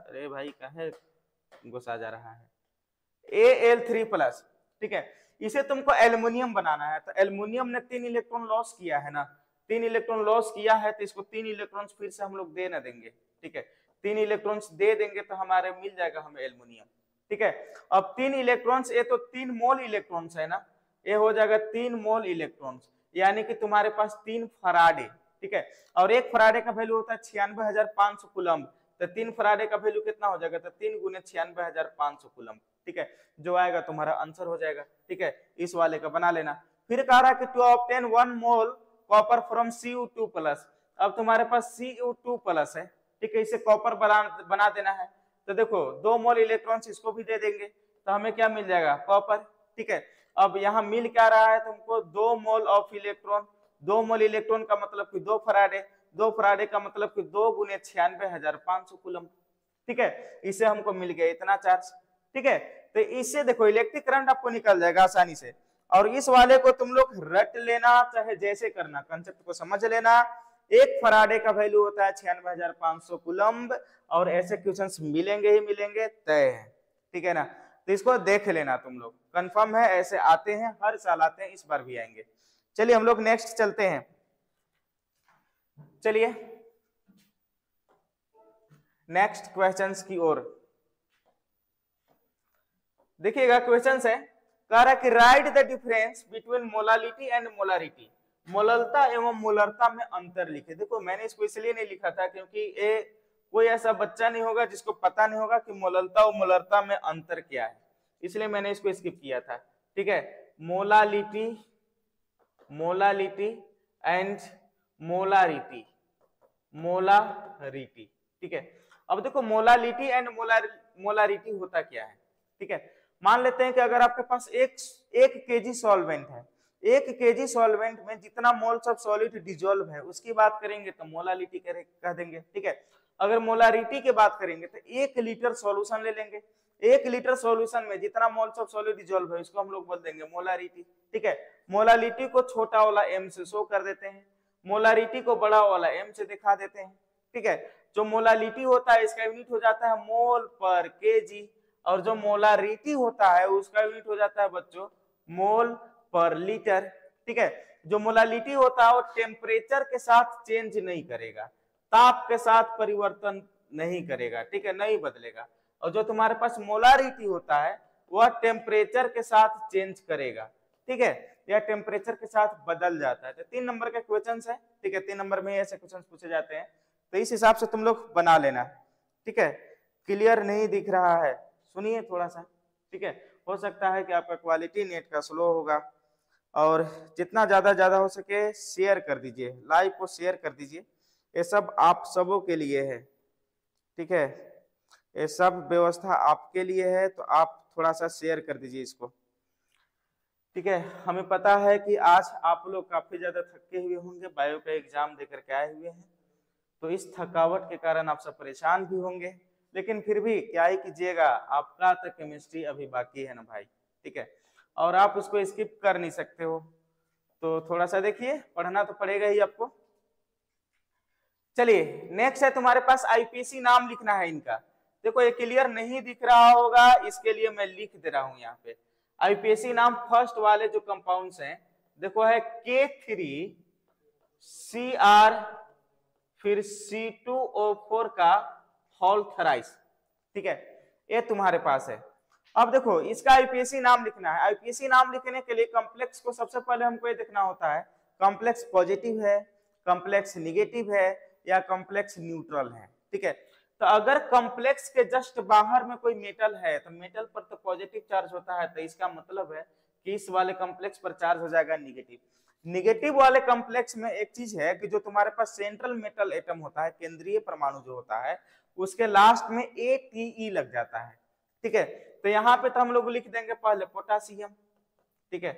अरे भाई कहे गुस्सा जा रहा है, Al3+, ठीक है। इसे तुमको एल्युमिनियम बनाना है, तो एल्युमिनियम ने 3 इलेक्ट्रॉन लॉस किया है ना, 3 इलेक्ट्रॉन लॉस किया है, तो इसको 3 इलेक्ट्रॉन फिर से हम लोग दे ना देंगे, ठीक है। 3 इलेक्ट्रॉन्स दे देंगे तो हमारे मिल जाएगा हमें एल्युमिनियम, ठीक है। अब 3 इलेक्ट्रॉन्स, ये तो 3 मोल इलेक्ट्रॉन्स है ना, ये हो जाएगा 3 मोल इलेक्ट्रॉन्स, यानी कि तुम्हारे पास 3 फराडे, ठीक है। और 1 फराडे का वैल्यू होता है 96,500 कूलम्ब, तो 3 फराडे का वैल्यू कितना हो जाएगा, तो 3 गुने 96,500 कूलम्ब, ठीक है। जो आएगा तुम्हारा आंसर हो जाएगा, ठीक है। इस वाले का बना लेना। फिर कह रहा है कि to obtain 1 mole copper from Cu2+, अब तुम्हारे पास Cu2+ है, ठीक है, इसे कॉपर बना देना है, तो देखो 2 मोल इलेक्ट्रॉन्स इसको भी दे देंगे तो हमें क्या मिल जाएगा, कॉपर, ठीक है। अब यहाँ मिल क्या रहा है तुमको, 2 mole of electron, 2 mole electron का मतलब कि 2 फराडे, 2 फराडे का मतलब कि 2 गुने 96,500 कूलम्ब, ठीक है। इसे हमको मिल गया इतना चार्ज, ठीक है। तो इससे देखो इलेक्ट्रिक करंट आपको निकल जाएगा आसानी से। और इस वाले को तुम लोग रट लेना, चाहे जैसे करना, कंसेप्ट को समझ लेना। 1 फराडे का वैल्यू होता है 96,500 कूलम्ब, और ऐसे क्वेश्चंस मिलेंगे ही मिलेंगे, तय है, ठीक है ना। तो इसको देख लेना तुम लोग, कंफर्म है, ऐसे आते हैं, हर साल आते हैं, इस बार भी आएंगे। चलिए हम लोग नेक्स्ट चलते हैं। चलिए नेक्स्ट क्वेश्चंस की ओर देखिएगा। क्वेश्चंस है, कह रहा है कि write the difference between molality and molarity, मोललता एवं मोलरता में अंतर लिखे। देखो मैंने इसको इसलिए नहीं लिखा था क्योंकि ये कोई ऐसा बच्चा नहीं होगा जिसको पता नहीं होगा कि मोललता और मोलरता में अंतर क्या है, इसलिए मैंने इसको स्किप किया था, ठीक है। Molality, molality and molarity, molarity, ठीक है। अब देखो मोलालिटी एंड मोलारिटी होता क्या है, ठीक है। मान लेते हैं कि अगर आपके पास एक केजी सॉल्वेंट है, 1 केजी सॉल्वेंट में जितना मोल्स ऑफ सॉलिड डिजोल्व है उसकी बात करेंगे तो मोलालिटी कह देंगे, ठीक है। अगर मोलारिटी की बात करेंगे तो 1 लीटर सॉल्यूशन ले लेंगे, 1 लीटर सॉल्यूशन में जितना मोल्स ऑफ सॉलिड डिजोल्व है उसको हम लोग बोल देंगे मोलारिटी, ठीक है। मोलालिटी को छोटा वाला m से शो कर देते हैं, मोलारिटी को बड़ा वाला m से दिखा देते हैं, ठीक है। जो मोलालिटी होता है इसका यूनिट हो जाता है मोल पर केजी, और जो मोलारिटी होता है उसका यूनिट हो जाता है बच्चों मोल पर लीटर, ठीक है। जो मोलालिटी होता है वो टेम्परेचर के साथ चेंज नहीं करेगा, ताप के साथ परिवर्तन नहीं करेगा, ठीक है, नहीं बदलेगा। और जो तुम्हारे पास मोलारिटी होता है वह टेम्परेचर के साथ चेंज करेगा, ठीक है, या टेम्परेचर के साथ बदल जाता है। तो 3 नंबर के क्वेश्चन है, ठीक है, 3 नंबर में ऐसे क्वेश्चन पूछे जाते हैं, तो इस हिसाब से तुम लोग बना लेना, ठीक है। क्लियर नहीं दिख रहा है, सुनिए थोड़ा सा, ठीक है। हो सकता है कि आपका क्वालिटी नेट का स्लो होगा, और जितना ज्यादा हो सके शेयर कर दीजिए, लाइव को शेयर कर दीजिए, ये सब आप सबों के लिए है, ठीक है, ये सब व्यवस्था आपके लिए है, तो आप थोड़ा सा शेयर कर दीजिए इसको, ठीक है। हमें पता है कि आज आप लोग काफी ज्यादा थके हुए होंगे, बायो का एग्जाम देकर के आए हुए हैं, तो इस थकावट के कारण आप सब परेशान भी होंगे, लेकिन फिर भी क्या ही कीजिएगा, आपका तो केमिस्ट्री अभी बाकी है ना भाई, ठीक है, और आप उसको स्किप कर नहीं सकते हो, तो थोड़ा सा देखिए, पढ़ना तो पड़ेगा ही आपको। चलिए नेक्स्ट है तुम्हारे पास आईपीसी नाम लिखना है इनका। देखो ये क्लियर नहीं दिख रहा होगा, इसके लिए मैं लिख दे रहा हूं यहाँ पे। आईपीसी नाम फर्स्ट वाले जो कंपाउंड्स हैं देखो है K3 Cr फिर C2O4 का होल थराइस, ठीक है, ये तुम्हारे पास है। अब देखो इसका आईपीएसी नाम लिखना है। आईपीएसी नाम लिखने के लिए कॉम्प्लेक्स को सबसे पहले हमको ये देखना होता है कॉम्प्लेक्स पॉजिटिव है, कॉम्प्लेक्स निगेटिव है या कॉम्प्लेक्स न्यूट्रल है, ठीक है। तो अगर कॉम्प्लेक्स के जस्ट बाहर में कोई मेटल है तो मेटल पर तो पॉजिटिव चार्ज होता है, तो इसका मतलब है कि इस वाले कॉम्प्लेक्स पर चार्ज हो जाएगा निगेटिव। निगेटिव वाले कॉम्प्लेक्स में एक चीज है कि जो तुम्हारे पास सेंट्रल मेटल एटम होता है, केंद्रीय परमाणु जो होता है, उसके लास्ट में ATE लग जाता है, ठीक है। तो यहाँ पे तो हम लोग लिख देंगे पहले पोटासियम, ठीक है,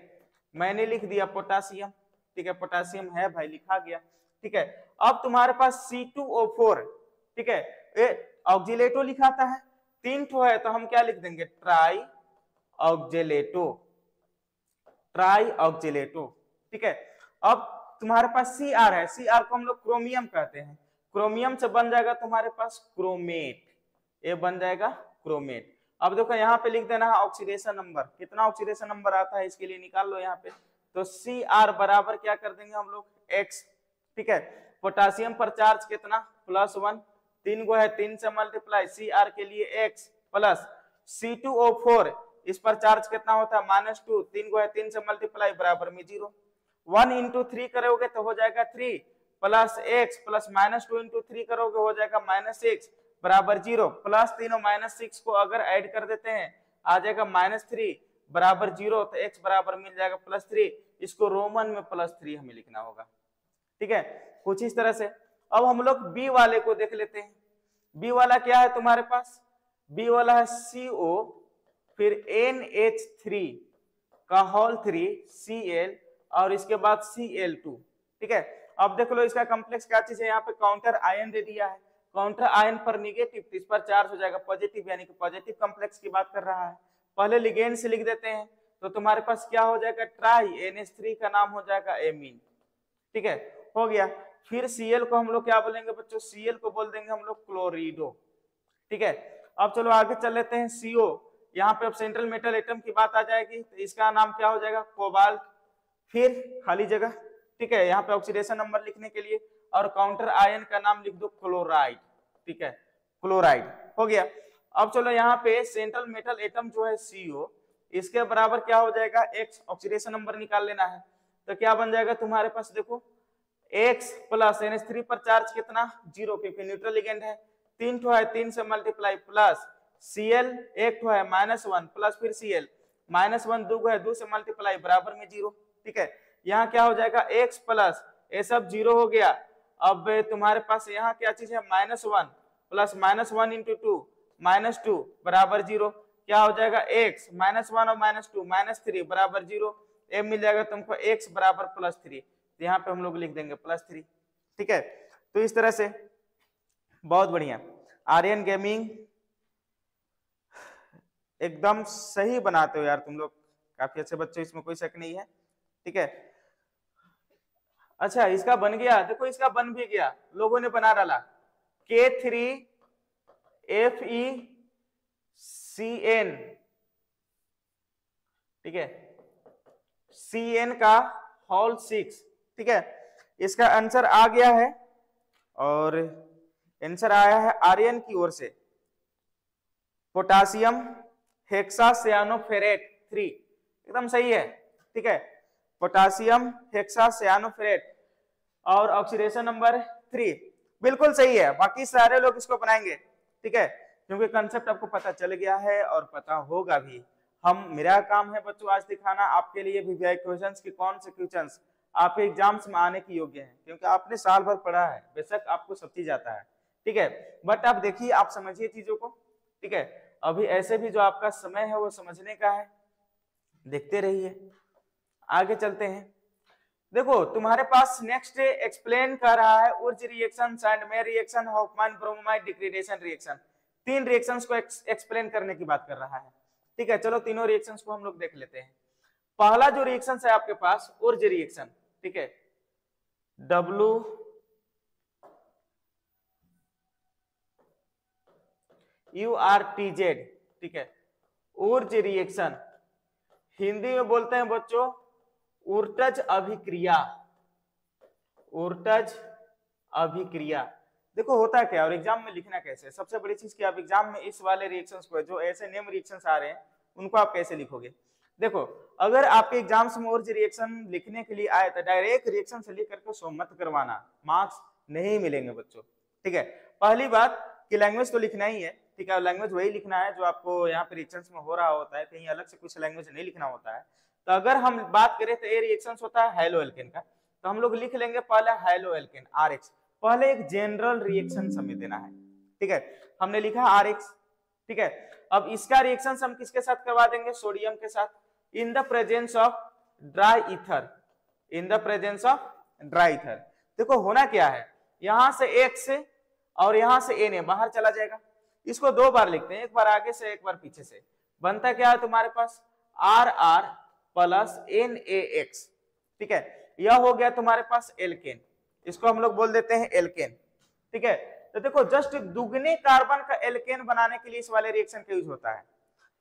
मैंने लिख दिया पोटासियम, ठीक है, पोटासियम है भाई, लिखा गया, ठीक है। अब तुम्हारे पास C2O4, ठीक है, ये ऑक्जिलेटो लिखाता है, 3 ठो है तो हम क्या लिख देंगे ट्राई ऑक्जिलेटो, ट्राई ऑक्जिलेटो, ठीक है। अब तुम्हारे पास Cr है, Cr को हम लोग क्रोमियम कहते हैं, क्रोमियम से बन जाएगा तुम्हारे पास क्रोमेट, ये बन जाएगा क्रोमेट। अब देखो यहाँ पे लिख देना है ऑक्सीडेशन नंबर, कितना ऑक्सीडेशन नंबर आता है इसके लिए निकाल लो यहाँ पे, तो Cr बराबर क्या कर देंगे हम लोग X, ठीक है। पोटासियम पर चार्ज कितना +1, 3 गो है 3 से मल्टीप्लाई, Cr के लिए X प्लस C2O4 इस पर चार्ज कितना होता है -2, 3 गो है 3 से मल्टीप्लाई बराबर में 0, 1 into 3 करोगे तो हो जाएगा 3 प्लस x प्लस -2 into 3 करोगे हो जाएगा -6 बराबर 0, प्लस 3 और -6 को अगर ऐड कर देते हैं आ जाएगा -3 बराबर 0, तो x बराबर मिल जाएगा +3, इसको रोमन में +3 हमें लिखना होगा, ठीक है, कुछ इस तरह से। अब हम लोग बी वाले को देख लेते हैं। बी वाला क्या है तुम्हारे पास, बी वाला है CO फिर NH3 का होल 3 Cl और इसके बाद Cl2, ठीक है। अब देख लो इसका कॉम्प्लेक्स क्या चीज है, यहाँ पे काउंटर आयन दे दिया है, काउंटर आयन पर निगेटिव तो इस पर चार्ज हो जाएगा पॉजिटिव, यानी कि पॉजिटिव कॉम्प्लेक्स की बात कर रहा है। पहले लिगेंड से लिख देते हैं, तो तुम्हारे पास क्या हो जाएगा ट्राई NH3 का नाम हो जाएगा एमीन, ठीक है, हो गया। फिर Cl को हम लोग क्या बोलेंगे बच्चों, Cl को बोल देंगे हम लोग क्लोरिडो, ठीक है। अब चलो आगे चल लेते हैं CO, यहाँ पे अब सेंट्रल मेटल एटम की बात आ जाएगी, तो इसका नाम क्या हो जाएगा कोबाल्ट, फिर खाली जगह, ठीक है, यहाँ पे ऑक्सीडेशन नंबर लिखने के लिए और काउंटर आयन का नाम लिख दो क्लोराइड, ठीक है, क्लोराइड हो गया। अब चलो यहाँ पे सेंट्रल मेटल एटम जो है CO, इसके बराबर क्या हो जाएगा X, ऑक्सीडेशन नंबर निकाल लेना है, तो क्या बन जाएगा तुम्हारे पास देखो X प्लस NH3 पर चार्ज कितना 0, क्योंकि न्यूट्रल लिगेंड है, 3 ठो है 3 से मल्टीप्लाई प्लस Cl 1 ठो है -1 प्लस फिर Cl, -1 2 है, 2 से मल्टीप्लाई बराबर में 0, ठीक है। यहाँ क्या हो जाएगा x प्लस ये सब 0 हो गया। अब तुम्हारे पास यहाँ क्या चीज है -1 प्लस -1 इंटू 2 -2 बराबर 0, क्या हो जाएगा x -1 और -2 -3 बराबर 0, ये मिल जाएगा तुमको x बराबर +3, यहाँ पे हम लोग लिख देंगे +3, ठीक है। तो इस तरह से बहुत बढ़िया आर्यन गेमिंग एकदम सही बनाते हो यार तुम लोग, काफी अच्छे बच्चे, इसमें कोई शक नहीं है, ठीक है। अच्छा इसका बन गया, देखो इसका बन भी गया, लोगों ने बना डाला K3FeCN, ठीक है, Cn का होल 6, ठीक है। इसका आंसर आ गया है और आंसर आया है आर्यन की ओर से पोटासियम हेक्सासियानोफेरेट 3, एकदम सही है, ठीक है। पोटासियम हेक्सासियानोफेरेट और ऑक्सीडेशन नंबर 3 बिल्कुल सही है, बाकी सारे लोग इसको बनाएंगे, ठीक है, क्योंकि कंसेप्ट आपको पता चल गया है और पता होगा भी। मेरा काम है बच्चों आज दिखाना आपके लिए वीवीआई क्वेश्चंस की कौन से क्वेश्चंस आपके एग्जाम्स में आने की योग्य हैं, क्योंकि आपने साल भर पढ़ा है, बेशक आपको सब चीज आता है, ठीक है, बट आप देखिए, आप समझिए चीजों को, ठीक है। अभी ऐसे भी जो आपका समय है वो समझने का है, देखते रहिए। आगे चलते हैं, देखो तुम्हारे पास नेक्स्ट एक्सप्लेन कर रहा है Wurtz reaction, Sandmeyer reaction, Hofmann bromide degradation reaction, 3 reactions को एक्सप्लेन करने की बात कर रहा है, ठीक है। चलो तीनों रिएक्शंस को हम लोग देख लेते हैं। पहला जो रिएक्शन है आपके पास उर्ज रिएक्शन, ठीक है, WURTZ, ठीक है, उर्ज रिएक्शन, हिंदी में बोलते हैं बच्चों उर्टज अभिक्रिया, उर्टज अभिक्रिया। देखो होता क्या और एग्जाम में लिखना कैसे, सबसे बड़ी चीज कि आप एग्जाम में इस वाले रिएक्शंस को, जो ऐसे नेम रिएक्शंस आ रहे हैं उनको आप कैसे लिखोगे। देखो अगर आपके एग्जाम्स में उर्ज रिएक्शन लिखने के लिए आए तो डायरेक्ट रिएक्शन से लिख करके शो मत करवाना, मार्क्स नहीं मिलेंगे बच्चों, ठीक है। पहली बात कि लैंग्वेज तो लिखना ही है, ठीक है, लैंग्वेज वही लिखना है जो आपको यहाँ पे रिएक्शंस में हो रहा होता है, कहीं अलग से कुछ लैंग्वेज नहीं लिखना होता है। तो अगर हम बात करें तो ये रिएक्शंस होता है हेलो एल्केन का, तो हम लोग लिख लेंगे पहले हेलो एल्केन RX, पहले एक जनरल रिएक्शन हमें देना है, ठीक है, हमने लिखा RX, ठीक है। अब इसका रिएक्शन हम किसके साथ करवा देंगे, सोडियम के साथ, in the presence of dry ether, in the presence of dry ether. देखो होना क्या है, यहां से X और यहां से Na बाहर चला जाएगा, इसको 2 बार लिखते हैं, एक बार आगे से एक बार पीछे से, बनता क्या है तुम्हारे पास RR प्लस NaX, ठीक है, यह हो गया तुम्हारे पास एल्केन, इसको हम लोग बोल देते हैं एल्केन, ठीक है। तो देखो जस्ट दुगने कार्बन का एल्केन बनाने के लिए इस वाले रिएक्शन का यूज होता है।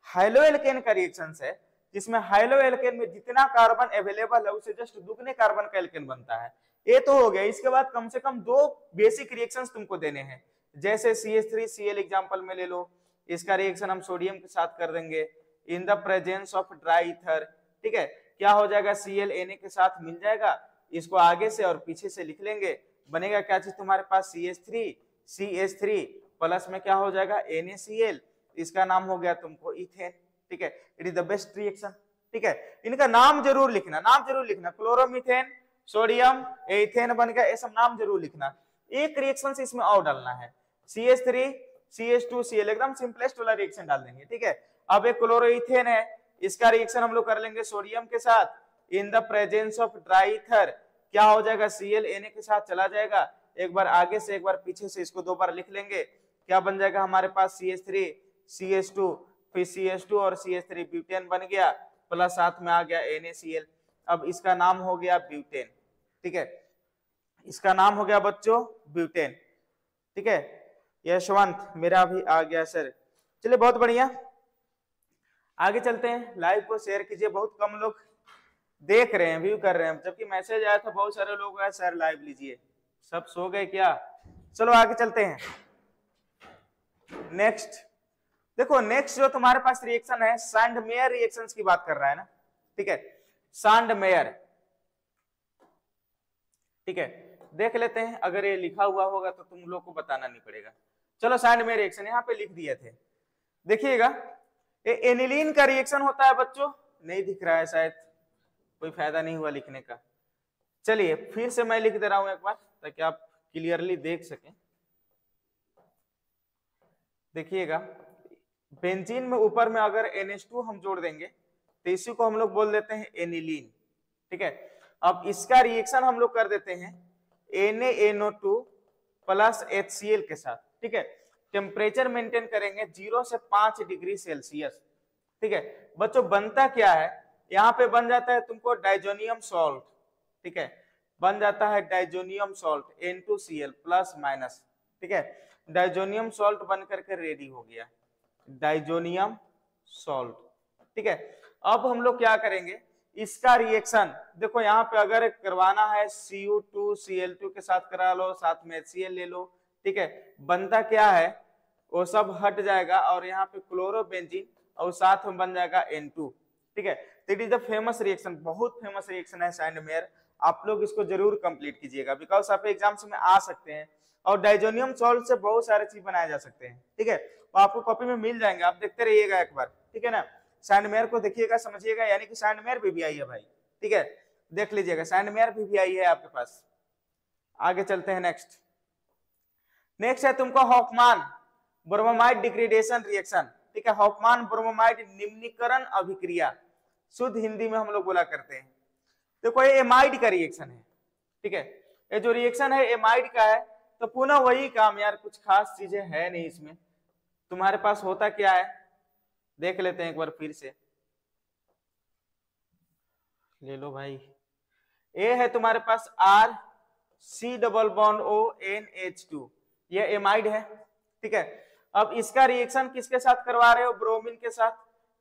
हाइलो एल्केन का रिएक्शन है जिसमें हाइलो एल्केन में जितना कार्बन अवेलेबल है उससे जस्ट दुगने कार्बन का एल्केन बनता है, ये तो हो गया। इसके बाद कम से कम 2 बेसिक रिएक्शंस तुमको देने हैं, जैसे CH3Cl एग्जांपल में ले लो, इसका रिएक्शन हम सोडियम के साथ कर देंगे in the presence of dry ether, ठीक है, क्या हो जाएगा Cl Na के साथ मिल जाएगा, इसको आगे से और पीछे से लिख लेंगे, बनेगा क्या चीज तुम्हारे पास CH3 प्लस में क्या हो जाएगा NaCl, इसका नाम हो गया तुमको इथेन, ठीक है, it is the best reaction, ठीक है। इनका नाम जरूर लिखना, नाम जरूर लिखना, क्लोरोमीथेन, सोडियम, इथेन बन गया, ये सब नाम जरूर लिखना। एक रिएक्शन से इसमें और डालना है CH3 CH2Cl, एकदम सिंपलेस्ट वाला रिएक्शन डाल देंगे, ठीक है। अब एक क्लोरोइथेन है, इसका रिएक्शन हम लोग कर लेंगे सोडियम के साथ in the presence of dry ether, क्या हो जाएगा Cl Na के साथ चला जाएगा, एक बार आगे से एक बार पीछे से, इसको 2 बार लिख लेंगे, क्या बन जाएगा हमारे पास CH3 CH2 फिर CH2 और CH3 ब्यूटेन बन गया, प्लस साथ में आ गया NaCl, अब इसका नाम हो गया ब्यूटेन, ठीक है, इसका नाम हो गया बच्चों ब्यूटेन, ठीक है। यशवंत मेरा भी आ गया सर, चलिए बहुत बढ़िया, आगे चलते हैं। लाइव को शेयर कीजिए, बहुत कम लोग देख रहे हैं, व्यू कर रहे हैं, जबकि मैसेज आया था बहुत सारे लोग आए सर लाइव लीजिए, सब सो गए क्या। चलो आगे चलते हैं। नेक्स्ट देखो, नेक्स्ट जो तुम्हारे पास रिएक्शन है सैंडमेयर रिएक्शंस की बात कर रहा है ना, ठीक है, सैंडमेयर, ठीक है, देख लेते हैं, अगर ये लिखा हुआ होगा तो तुम लोग को बताना नहीं पड़ेगा। चलो सैंडमेयर रिएक्शन यहाँ पे लिख दिए थे, देखिएगा एनिलीन का रिएक्शन होता है बच्चों, नहीं दिख रहा है शायद, कोई फायदा नहीं हुआ लिखने का। चलिए फिर से मैं लिख दे रहा हूं एक बार ताकि आप क्लियरली देख सकें। देखिएगा, बेंजीन में ऊपर में अगर NH2 हम जोड़ देंगे तो इसी को हम लोग बोल देते हैं एनिलीन, ठीक है। अब इसका रिएक्शन हम लोग कर देते हैं NaNO2 प्लस HCl के साथ, ठीक है। टेम्परेचर मेंटेन करेंगे 0 से 5 डिग्री सेल्सियस, ठीक है। बच्चों बनता क्या है, यहाँ पे बन जाता है तुमको डाइजोनियम सॉल्ट, ठीक है, बन जाता है diazonium salt N2Cl plus minus, ठीक है। डाइजोनियम सॉल्ट बन करके रेडी हो गया, डाइजोनियम सॉल्ट, ठीक है। अब हम लोग क्या करेंगे, इसका रिएक्शन देखो यहाँ पे अगर करवाना है Cu2Cl2 के साथ करा लो, साथ में HCl ले लो, ठीक है। बनता क्या है, वो सब हट जाएगा और यहाँ पे क्लोरोबेंजीन और साथ में बन जाएगा N2, ठीक है। It is the famous reaction, बहुत फेमस रिएक्शन है सैंडमेयर, आप लोग इसको जरूर कंप्लीट कीजिएगा बिकॉज आप एग्जाम्स में आ सकते हैं। और डाइजोनियम सॉल्ट से बहुत सारे चीज बनाए जा सकते हैं, ठीक है, वो आपको कॉपी में मिल जाएंगे, आप देखते रहिएगा एक बार, ठीक है ना। सैंडमेयर को देखिएगा, समझिएगा, यानी कि सैंडमेयर भी आई है भाई, ठीक है, देख लीजिएगा सैंडमेयर भी आई है आपके पास। आगे चलते हैं, नेक्स्ट है तुमको हॉफमान ब्रोमाइड डिग्रेडेशन रिएक्शन, ठीक है। हॉफमान ब्रोमाइड निम्नीकरण अभिक्रिया, शुद्ध हिंदी में हम लोग बोला करते हैं। देखो ये एमाइड का रिएक्शन है, ठीक है, ये जो रिएक्शन है एमाइड का है, तो पुनः वही काम यार, कुछ खास चीजें है नहीं इसमें। तुम्हारे पास होता क्या है, देख लेते हैं एक बार फिर से, ले लो भाई। ए है तुम्हारे पास RC≡ONH2, ये एमाइड है, ठीक है। अब इसका रिएक्शन किसके साथ करवा रहे हो, ब्रोमीन के साथ,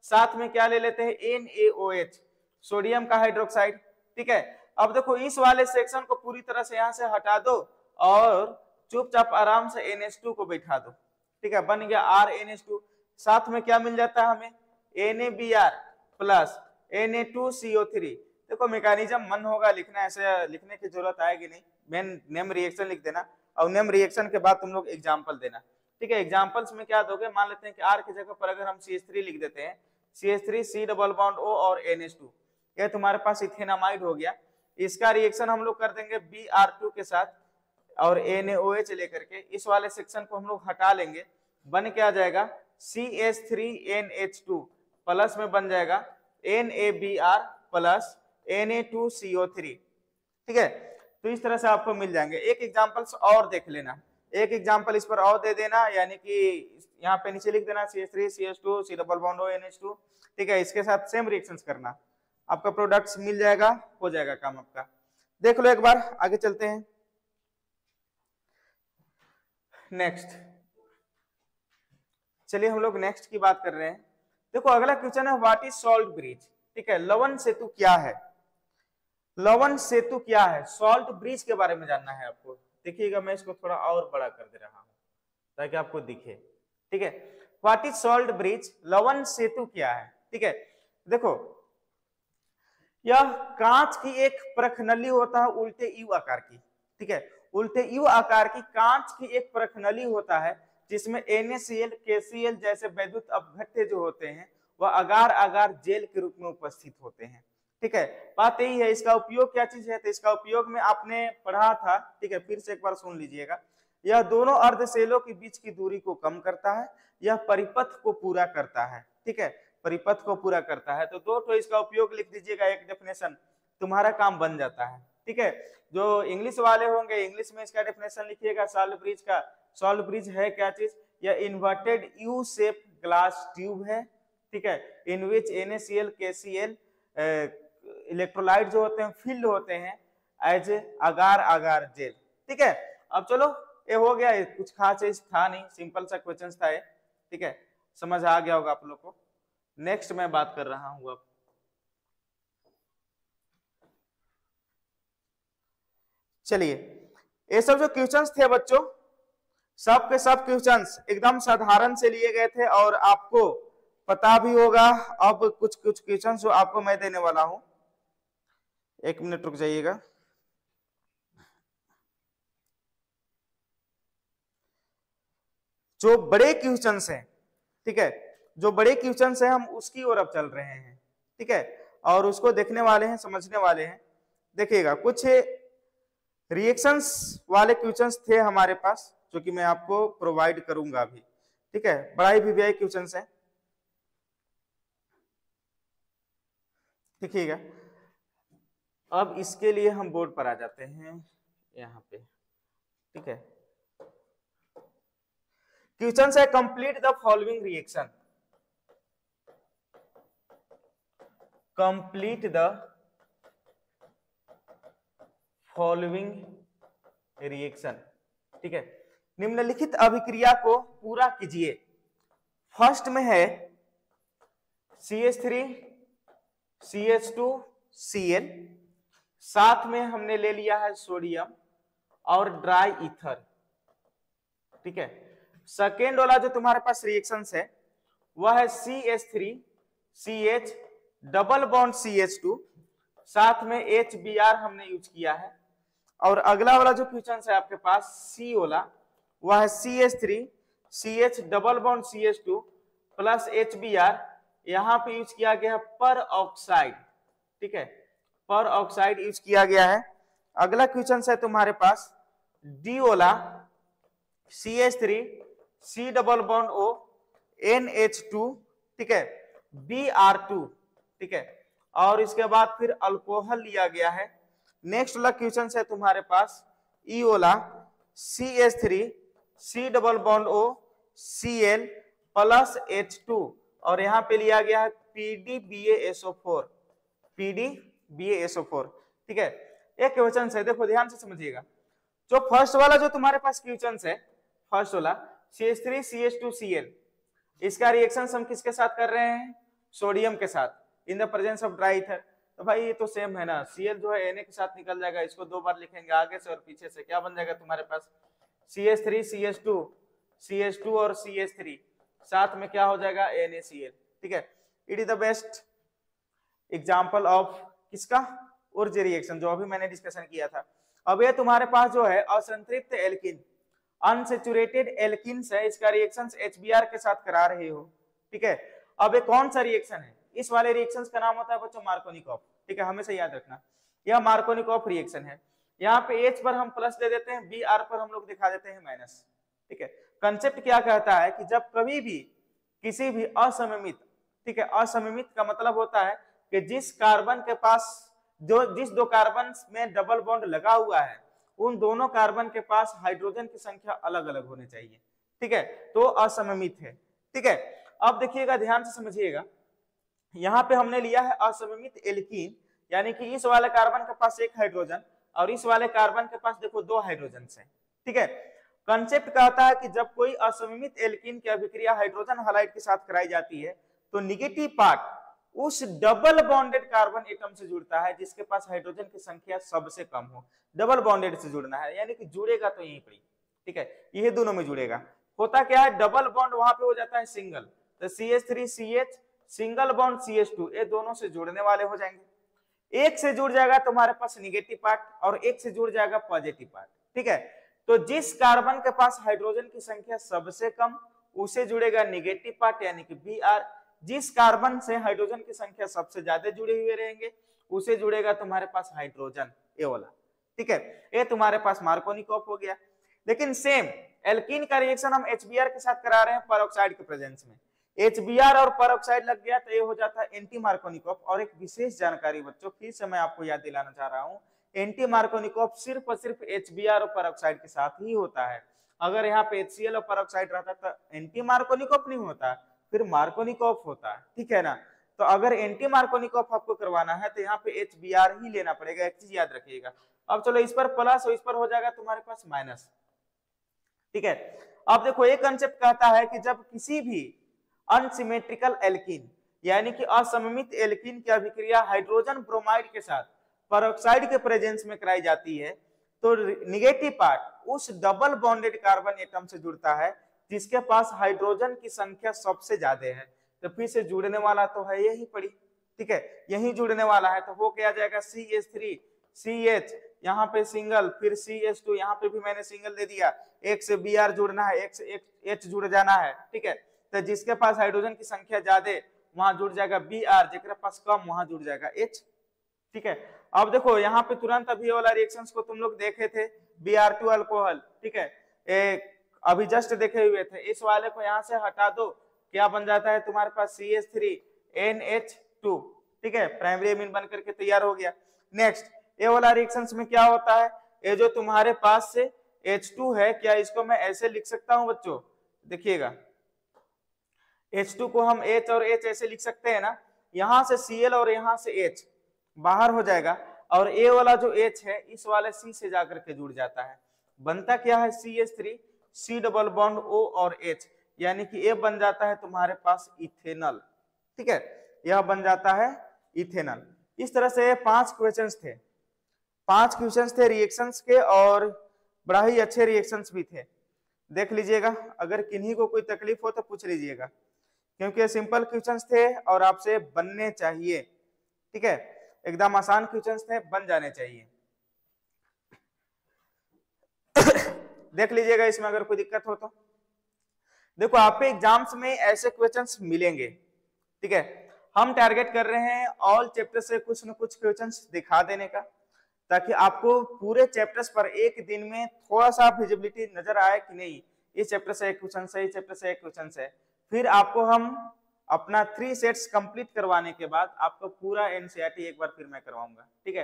साथ में क्या ले लेते हैं NaOH, सोडियम का हाइड्रोक्साइड, ठीक है। अब देखो इस वाले सेक्शन को पूरी तरह से यहां से हटा दो और चुपचाप आराम से NH2 को बैठा दो, ठीक है, बन गया RNH2, साथ में क्या मिल जाता है हमें NaBr प्लस Na2CO3। देखो मैकेनिज्म मन होगा लिखना, ऐसे लिखने की जरूरत आएगी नहीं, मेन नेम रिएक्शन लिख देना और नेम रिएक्शन के बाद तुम लोग एग्जांपल देना, ठीक है। एग्जांपल्स में क्या दोगे, मान लेते हैं कि R की जगह पर अगर हम CH3 लिख देते हैं, CH3 C≡O और NH2, ये तुम्हारे पास इथेनामाइड हो गया। इसका रिएक्शन हम लोग कर देंगे Br2 के साथ और NaOH लेकर के, इस वाले सेक्शन को हम लोग हटा लेंगे, बन क्या जाएगा CH3NH2 प्लस में बन जाएगा NaBr प्लस Na2CO3, ठीक है। तो इस तरह से आपको मिल जाएंगे। एक एग्जांपल्स और देख लेना, एक एग्जांपल इस पर और दे देना, यानी कि यहाँ पे नीचे लिख देना CH3 CH2 C≡O NH2, ठीक है। इसके साथ सेम रिएक्शंस करना, आपका प्रोडक्ट्स मिल जाएगा, हो जाएगा काम आपका। देख लो एक बार, आगे चलते हैं। नेक्स्ट, चलिए हम लोग नेक्स्ट की बात कर रहे हैं। देखो अगला क्वेश्चन है व्हाट इज सॉल्ट ब्रिज, ठीक है, लवण सेतु क्या है, लवण सेतु क्या है, सॉल्ट ब्रिज के बारे में जानना है आपको। देखिएगा मैं इसको थोड़ा और बड़ा कर दे रहा हूं ताकि आपको दिखे, ठीक है। व्हाट इज सॉल्ट ब्रिज, लवण सेतु क्या है, ठीक है। देखो यह कांच की एक प्रखनली होता है उल्टे यू आकार की, ठीक है, उल्टे यू आकार की कांच की एक प्रखनली होता है जिसमें NaCl KCl जैसे वैद्युत अपघट्य जो होते हैं वह अगार अगार जेल के रूप में उपस्थित होते हैं, ठीक है। बात यही है, इसका उपयोग क्या चीज है, तो इसका उपयोग में आपने पढ़ा था, ठीक है, फिर से एक बार सुन लीजिएगा। यह दोनों अर्धसेलों के बीच की दूरी को कम करता है, यह परिपथ को पूरा करता है, ठीक है, परिपथ को पूरा करता है। तो दो तो इसका उपयोग लिख दीजिएगा, एक डेफिनेशन, तुम्हारा काम बन जाता है, ठीक है। जो इंग्लिश वाले होंगे इंग्लिश में इसका डेफिनेशन लिखिएगा सॉल्ट ब्रिज का। सॉल्ट ब्रिज है क्या चीज, यह inverted U shape glass tube है, ठीक है, इन विच NaCl KCl इलेक्ट्रोलाइट जो होते हैं फिल्ड होते हैं एज अगार अगार जेल, ठीक है। अब चलो ये हो गया, कुछ खास चीज था नहीं, सिंपल सा क्वेश्चन था ये, ठीक है, समझ आ गया होगा आप लोग को। नेक्स्ट मैं बात कर रहा हूं अब, चलिए ये सब जो क्वेश्चंस थे बच्चों, सब के सब क्वेश्चंस एकदम साधारण से लिए गए थे और आपको पता भी होगा। अब कुछ कुछ क्वेश्चंस जो आपको मैं देने वाला हूं, एक मिनट रुक जाइएगा। जो बड़े क्वेश्चंस हैं, ठीक है, जो बड़े क्वेश्चंस है हम उसकी ओर अब चल रहे हैं, ठीक है, और उसको देखने वाले हैं, समझने वाले हैं। देखिएगा कुछ रिएक्शंस वाले क्वेश्चंस थे हमारे पास जो कि मैं आपको प्रोवाइड करूंगा अभी, ठीक है, बड़ा ही वीवीआई क्वेश्चंस है। देखिएगा अब इसके लिए हम बोर्ड पर आ जाते हैं यहाँ पे, ठीक है। क्वेश्चन है complete the following reaction, complete the following reaction, ठीक है। निम्नलिखित अभिक्रिया को पूरा कीजिए। फर्स्ट में है CH3 CH2 Cl, साथ में हमने ले लिया है सोडियम और ड्राई ईथर, ठीक है। सेकेंड वाला जो तुम्हारे पास रिएक्शंस है वह है CH3 CH double bond CH2, साथ में HBr हमने यूज किया है। और अगला वाला जो क्वेश्चन है आपके पास C वाला वह है CH3 CH double bond CH2 plus HBr, यहाँ पे यूज किया गया है पर ऑक्साइड, ठीक है, पर ऑक्साइड यूज किया गया है। अगला क्वेश्चन है तुम्हारे पास D वाला CH3 C double bond O NH2, ठीक है, Br2, ठीक है, और इसके बाद फिर अल्कोहल लिया गया है। नेक्स्ट वाला क्वेश्चन है तुम्हारे पास E वाला CH3 C double bond O Cl plus H2, और यहाँ पे लिया गया है PDBaSO4, PDBaSO4, ठीक है। एक क्वेश्चन है, देखो ध्यान से समझिएगा। जो फर्स्ट वाला जो तुम्हारे पास क्वेश्चन है, फर्स्ट वाला CH3 CH2 Cl, इसका रिएक्शन हम किसके साथ कर रहे हैं? सोडियम के साथ, in the presence of dry ether. तो भाई ये तो सेम है ना, Cl जो है Na के साथ निकल जाएगा, इसको दो बार लिखेंगे आगे से और पीछे से, क्या बन जाएगा तुम्हारे पास CH3 CH2 और CH3, साथ में क्या हो जाएगा NaCl, ठीक है। It is the best example of किसका? उर्ज रिएक्शन, जो अभी मैंने डिस्कशन किया था। अब ये तुम्हारे पास जो है असंतृप्त एल्किन, अनसेचुरेटेड एल्किन्स है, इसका रिएक्शन HBr के साथ करा रहे हो, ठीक है। अब ये कौन सा रिएक्शन है? इस वाले रिएक्शन का नाम होता है बच्चों मार्कोनिकॉफ, ठीक है, हमेशा याद रखना, यह मार्कोनिकॉफ रिएक्शन है। यहाँ पे H पर हम प्लस दे देते हैं, Br पर हम लोग दिखा देते हैं माइनस, ठीक है। कंसेप्ट क्या कहता है कि जब कभी भी किसी भी असममित, ठीक है, असममित का मतलब होता है कि जिस कार्बन के पास जिस दो कार्बन में डबल बॉन्ड लगा हुआ है उन दोनों कार्बन के पास हाइड्रोजन की संख्या अलग अलग होनी चाहिए, ठीक है, तो असममित है, ठीक है। अब देखिएगा ध्यान से समझिएगा, यहाँ पे हमने लिया है असममित एल्कीन, यानी कि इस वाले कार्बन के पास एक हाइड्रोजन और इस वाले कार्बन के पास देखो दो हाइड्रोजन है, ठीक है। कंसेप्ट कहता है कि जब कोई असममित एल्कीन की अभिक्रिया हाइड्रोजन हैलाइड के साथ कराई जाती है तो निगेटिव पार्ट उस डबल बॉन्डेड कार्बन एटम से जुड़ता है जिसके पास हाइड्रोजन की संख्या सबसे कम हो। डबल बॉन्डेड से जुड़ना है, यानी कि जुड़ेगा तो यहीं पर, ठीक है, ये दोनों में जुड़ेगा। होता क्या है, डबल बॉन्ड वहां पे हो जाता है सिंगल, तो CH3 CH single bond CH2, ये दोनों से जुड़ने वाले हो जाएंगे। एक से जुड़ जाएगा तुम्हारे पास निगेटिव पार्ट और एक से जुड़ जाएगा पॉजिटिव पार्ट, ठीक है। तो जिस कार्बन के पास हाइड्रोजन की संख्या सबसे कम उसे जुड़ेगा निगेटिव पार्ट यानी कि Br, जिस कार्बन से हाइड्रोजन की संख्या सबसे ज्यादा जुड़े हुए रहेंगे उसे जुड़ेगा तुम्हारे पास हाइड्रोजन, ये वाला, ठीक है। ये तुम्हारे पास मार्कोनिकॉफ हो गया। लेकिन सेम एल्कीन का रिएक्शन हम HBr के साथ करा रहे हैं परऑक्साइड के प्रेजेंस में, HBr और परऑक्साइड लग गया तो ये हो जाता है एंटी मार्कोनिकॉफ। और एक विशेष जानकारी बच्चों फिर से मैं आपको याद दिलाना चाह रहा हूँ, एंटी मार्कोनिकॉफ सिर्फ और सिर्फ HBr और परऑक्साइड के साथ ही होता है। अगर यहाँ पे HCl और परऑक्साइड रहता तो एंटी मार्कोनिकॉफ नहीं होता, फिर मार्कोनिकॉफ होता है, ठीक है ना। तो अगर एंटी मार्कोनिकॉफ आपको करवाना है तो यहाँ पे HBr ही लेना पड़ेगा, एक चीज याद रखिएगा। अब चलो इस पर प्लस और इस पर हो जाएगा तुम्हारे पास माइनस, ठीक है। अब देखो एक कंसेप्ट कहता है कि जब किसी भी अनसिमेट्रिकल एल्कीन यानी कि असममित एल्कीन की अभिक्रिया हाइड्रोजन ब्रोमाइड के साथ परऑक्साइड के प्रेजेंस में कराई जाती है तो निगेटिव पार्ट उस डबल बॉन्डेड कार्बन एटम से जुड़ता है जिसके पास हाइड्रोजन की संख्या सबसे ज्यादा है। तो फिर से जुड़ने वाला तो है यही पड़ी, ठीक है, यही जुड़ने वाला है। तो वो क्या जाएगा CH3 CH, यहाँ पे सिंगल, फिर CH2, यहाँ पे भी मैंने सिंगल दे दिया, एक से Br जुड़ना है, एक से H जुड़ जाना है, ठीक है। तो जिसके पास हाइड्रोजन की संख्या ज्यादा वहां जुड़ जाएगा Br, जिसके पास कम वहां जुड़ जाएगा H। ठीक है, अब देखो यहाँ पे तुरंत अभी वाला रिएक्शंस को तुम लोग देखे थे, Br2 अल्कोहल, ठीक है, अभी जस्ट देखे हुए थे। इस वाले को यहाँ से हटा दो, क्या बन जाता है तुम्हारे पास CH3NH2, ठीक है, प्राइमरी अमीन बन करके तैयार हो गया। नेक्स्ट ये वाला रिएक्शंस में क्या होता है, ये जो तुम्हारे पास से H2 है, क्या इसको मैं ऐसे लिख सकता हूं बच्चों, देखिएगा H2 को हम H और H ऐसे लिख सकते हैं ना, यहां से Cl और यहां से H बाहर हो जाएगा, और A वाला जो H है इस वाले C से जाकर के जुड़ जाता है, बनता क्या है CH3 C double bond O और H, यानी कि ये बन जाता है तुम्हारे पास इथेनॉल। ठीक है, यह बन जाता है इथेनॉल। इस तरह से 5 क्वेश्चंस थे, 5 क्वेश्चंस थे रिएक्शंस के, और बड़ा ही अच्छे रिएक्शंस भी थे। देख लीजिएगा, अगर किन्हीं को कोई तकलीफ हो तो पूछ लीजिएगा, क्योंकि सिंपल क्वेश्चंस थे और आपसे बनने चाहिए। ठीक है, एकदम आसान क्वेश्चंस थे, बन जाने चाहिए। देख लीजिएगा, इसमें अगर कोई दिक्कत हो तो देखो, आपके एग्जाम्स में ऐसे क्वेश्चंस मिलेंगे। ठीक है, हम टारगेट कर रहे हैं ऑल चैप्टर से कुछ न कुछ क्वेश्चंस दिखा देने का, ताकि आपको पूरे चैप्टर्स पर एक दिन में थोड़ा सा विजिबिलिटी नजर आए कि नहीं, इस चैप्टर से एक क्वेश्चन है, इस चैप्टर से एक क्वेश्चन है। फिर आपको हम अपना 3 सेट्स कंप्लीट करवाने के बाद आपको पूरा एनसीईआरटी एक बार फिर मैं करवाऊंगा। ठीक है,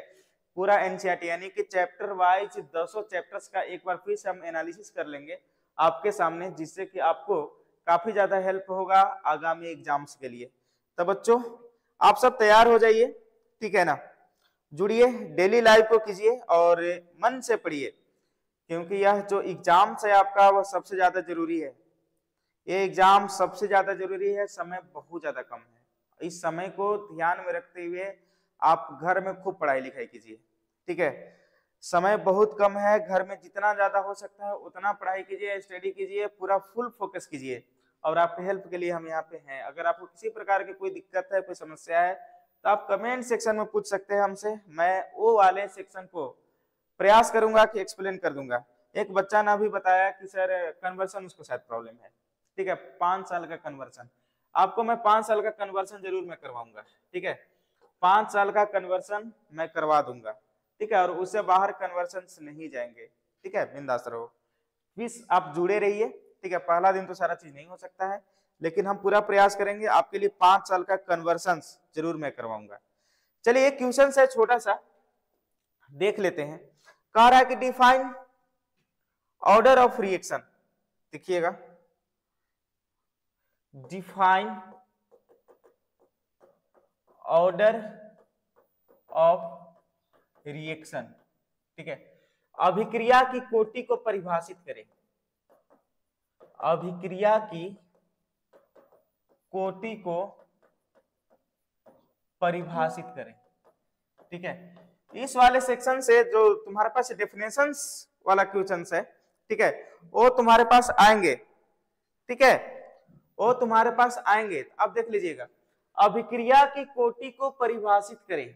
पूरा एनसीईआरटी यानी कि चैप्टर वाइज 200 चैप्टर्स का एक बार फिर से हम एनालिसिस कर लेंगे आपके सामने, जिससे कि आपको काफी ज्यादा हेल्प होगा आगामी एग्जाम्स के लिए। तो बच्चों आप सब तैयार हो जाइए, ठीक है ना, जुड़िए, डेली लाइव को कीजिए और मन से पढ़िए, क्योंकि यह जो एग्जाम्स है आपका वो सबसे ज्यादा जरूरी है। ये एग्जाम सबसे ज्यादा जरूरी है, समय बहुत ज्यादा कम है। इस समय को ध्यान में रखते हुए आप घर में खूब पढ़ाई लिखाई कीजिए। ठीक है, समय बहुत कम है, घर में जितना ज्यादा हो सकता है उतना पढ़ाई कीजिए, स्टडी कीजिए, पूरा फुल फोकस कीजिए, और आपके हेल्प के लिए हम यहाँ पे हैं। अगर आपको किसी प्रकार की कोई दिक्कत है, कोई समस्या है, तो आप कमेंट सेक्शन में पूछ सकते हैं हमसे, मैं वो वाले सेक्शन को प्रयास करूंगा कि एक्सप्लेन कर दूंगा। एक बच्चा ने अभी बताया कि सर कन्वर्सन उसको शायद प्रॉब्लम है। ठीक है, 5 साल का कन्वर्सन, आपको मैं 5 साल का कन्वर्सन जरूर मैं करवाऊंगा। ठीक है, 5 साल का कन्वर्सन मैं करवा दूंगा। ठीक है, और उससे बाहर कन्वर्सन नहीं जाएंगे। ठीक है, बिंदास रहो, प्लीज आप जुड़े रहिए। ठीक है, पहला दिन तो सारा चीज नहीं हो सकता है, लेकिन हम पूरा प्रयास करेंगे आपके लिए 5 साल का कन्वर्सन जरूर मैं करवाऊंगा। चलिए एक क्वेश्चन है छोटा सा, देख लेते हैं। कह रहा है कि डिफाइन ऑर्डर ऑफ रिएक्शन, देखिएगा, डिफाइन ऑर्डर ऑफ रिएक्शन। ठीक है, अभिक्रिया की कोटि को परिभाषित करें, अभिक्रिया की कोटि को परिभाषित करें। ठीक है, इस वाले सेक्शन से जो तुम्हारे पास डेफिनेशंस वाला क्वेश्चन है, ठीक है, वो तुम्हारे पास आएंगे। ठीक है, वो तुम्हारे पास आएंगे। अब देख लीजिएगा, अभिक्रिया की कोटि को परिभाषित करें।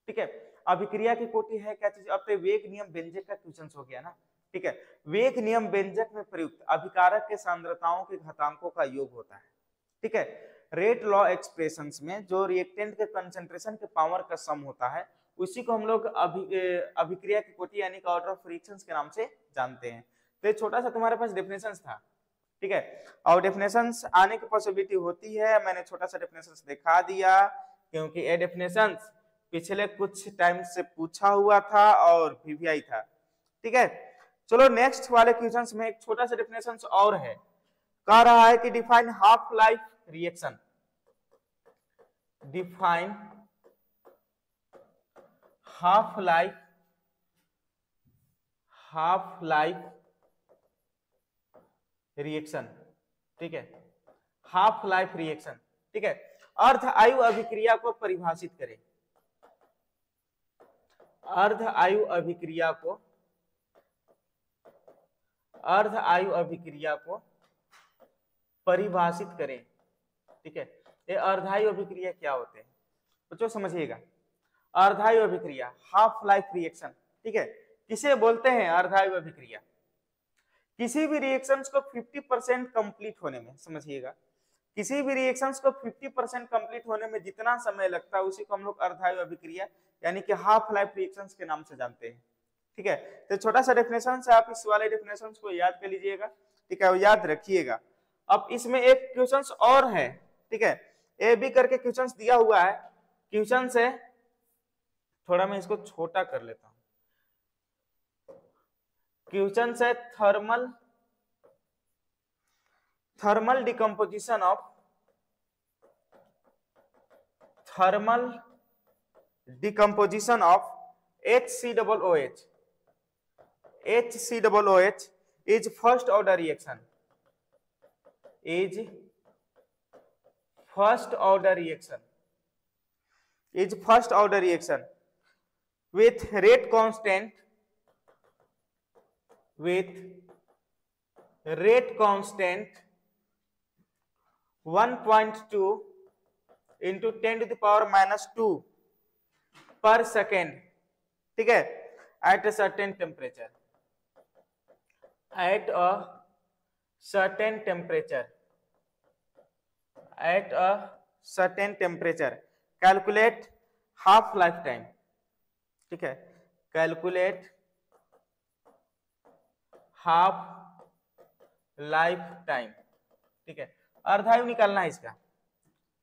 ठीक है, अभिक्रिया की कोटि है क्या चीज, अब तो वेग नियम व्यंजक का क्वेश्चन हो गया ना। ठीक है, वेग नियम व्यंजक में प्रयुक्त अभिकारक के सांद्रताओं के घातांकों का योग होता है। ठीक है, रेट लॉ एक्सप्रेशंस में जो रिएक्टेंट के कंसंट्रेशन के पावर का सम होता है, उसी को हम लोग अभिक्रिया की कोटि यानी कि ऑर्डर ऑफ रिएक्शंस के नाम से जानते हैं। तो ये छोटा सा तुम्हारे पास डेफिनेशंस था। ठीक है, और डेफिनेशंस आने की पॉसिबिलिटी होती है, मैंने छोटा सा डेफिनेशंस दिखा दिया, क्योंकि ये डेफिनेशंस पिछले कुछ टाइम से पूछा हुआ था और वीवीआई था। ठीक है, चलो नेक्स्ट वाले क्वेश्चंस में एक छोटा सा डेफिनेशन और है। कह रहा है कि define half life reaction, define half life reaction. ठीक है, हाफ लाइफ रिएक्शन। ठीक है, अर्ध आयु अभिक्रिया को परिभाषित करें, अर्ध आयु अभिक्रिया को, अर्ध आयु अभिक्रिया को परिभाषित करें। ठीक है, ये अर्धायु अभिक्रिया क्या होते हैं बच्चों, समझिएगा। अर्धायु अभिक्रिया, हाफ लाइफ रिएक्शन, ठीक है, किसे बोलते हैं अर्धायु अभिक्रिया? किसी भी रिएक्शंस को 50% कंप्लीट होने में, समझिएगा, किसी भी रिएक्शंस को 50% कंप्लीट होने में जितना समय लगता है उसी को हम लोग अर्धायु अभिक्रिया यानी कि हाफ लाइफ रिएक्शंस के नाम से जानते हैं। ठीक है, तो छोटा सा डेफिनेशन है, आप इस वाले डेफिनेशन को याद कर लीजिएगा। ठीक है, याद रखिएगा। अब इसमें एक क्वेश्चन और है, ठीक है, ए बी करके क्वेश्चन दिया हुआ है। क्वेश्चन से थोड़ा मैं इसको छोटा कर लेता हूं। क्वेश्चन से thermal decomposition of HCOOH is first order reaction with rate constant 1.2 into 10 to the power minus 2 per second, ठीक है, at a certain temperature, calculate half lifetime, ठीक है, calculate half lifetime, ठीक है, अर्धायु निकालना है इसका।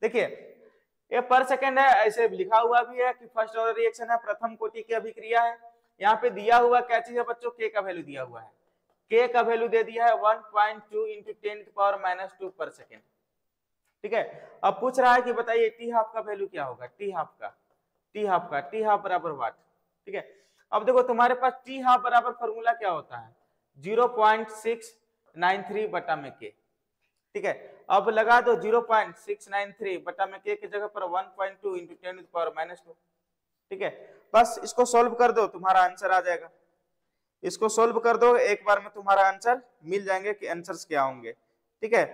देखिए ये पर सेकेंड है, ऐसे लिखा हुआ भी है कि फर्स्ट ऑर्डर रिएक्शन है, प्रथम कोटि की अभिक्रिया है। यहाँ पे दिया हुआ क्या चीज है बच्चों, के का वैल्यू दिया हुआ है, के का वैल्यू दे दिया है 1.2 into 10 to the power minus 2 पर सेकेंड। ठीक है, अब पूछ रहा है कि बताइए टी हाफ का वैल्यू क्या होगा, टी हाफ बराबर वाट। ठीक है, अब देखो तुम्हारे पास टी हाफ बराबर फॉर्मूला क्या होता है 0.693 बटा में के। ठीक है, अब लगा दो 0.693 बटा में के की जगह पर 1.2 into 10 to the power minus 2। ठीक है, बस इसको सॉल्व कर दो, तुम्हारा आंसर आ जाएगा। इसको सॉल्व कर दो, एक बार में तुम्हारा आंसर मिल जाएंगे कि आंसर्स क्या होंगे। ठीक है,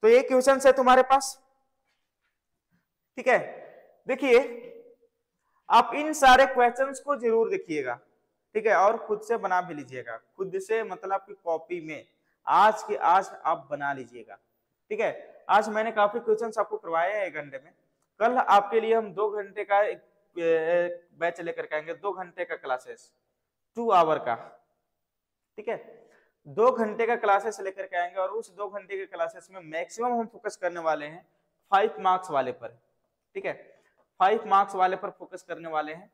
तो ये क्वेश्चन है तुम्हारे पास। ठीक है, देखिए आप इन सारे क्वेश्चंस को जरूर देखिएगा। ठीक है, और खुद से बना भी लीजिएगा, खुद से मतलब कि कॉपी में आज के आज आप बना लीजिएगा। ठीक है, आज मैंने काफी क्वेश्चंस आपको करवाए हैं 1 घंटे में। कल आपके लिए हम 2 घंटे का बैच लेकर के आएंगे, 2 घंटे का क्लासेस 2 आवर का। ठीक है, 2 घंटे का क्लासेस लेकर के आएंगे और उस 2 घंटे के क्लासेस में मैक्सिमम हम फोकस करने वाले हैं 5 मार्क्स वाले पर। ठीक है, 5 मार्क्स वाले पर फोकस करने वाले हैं।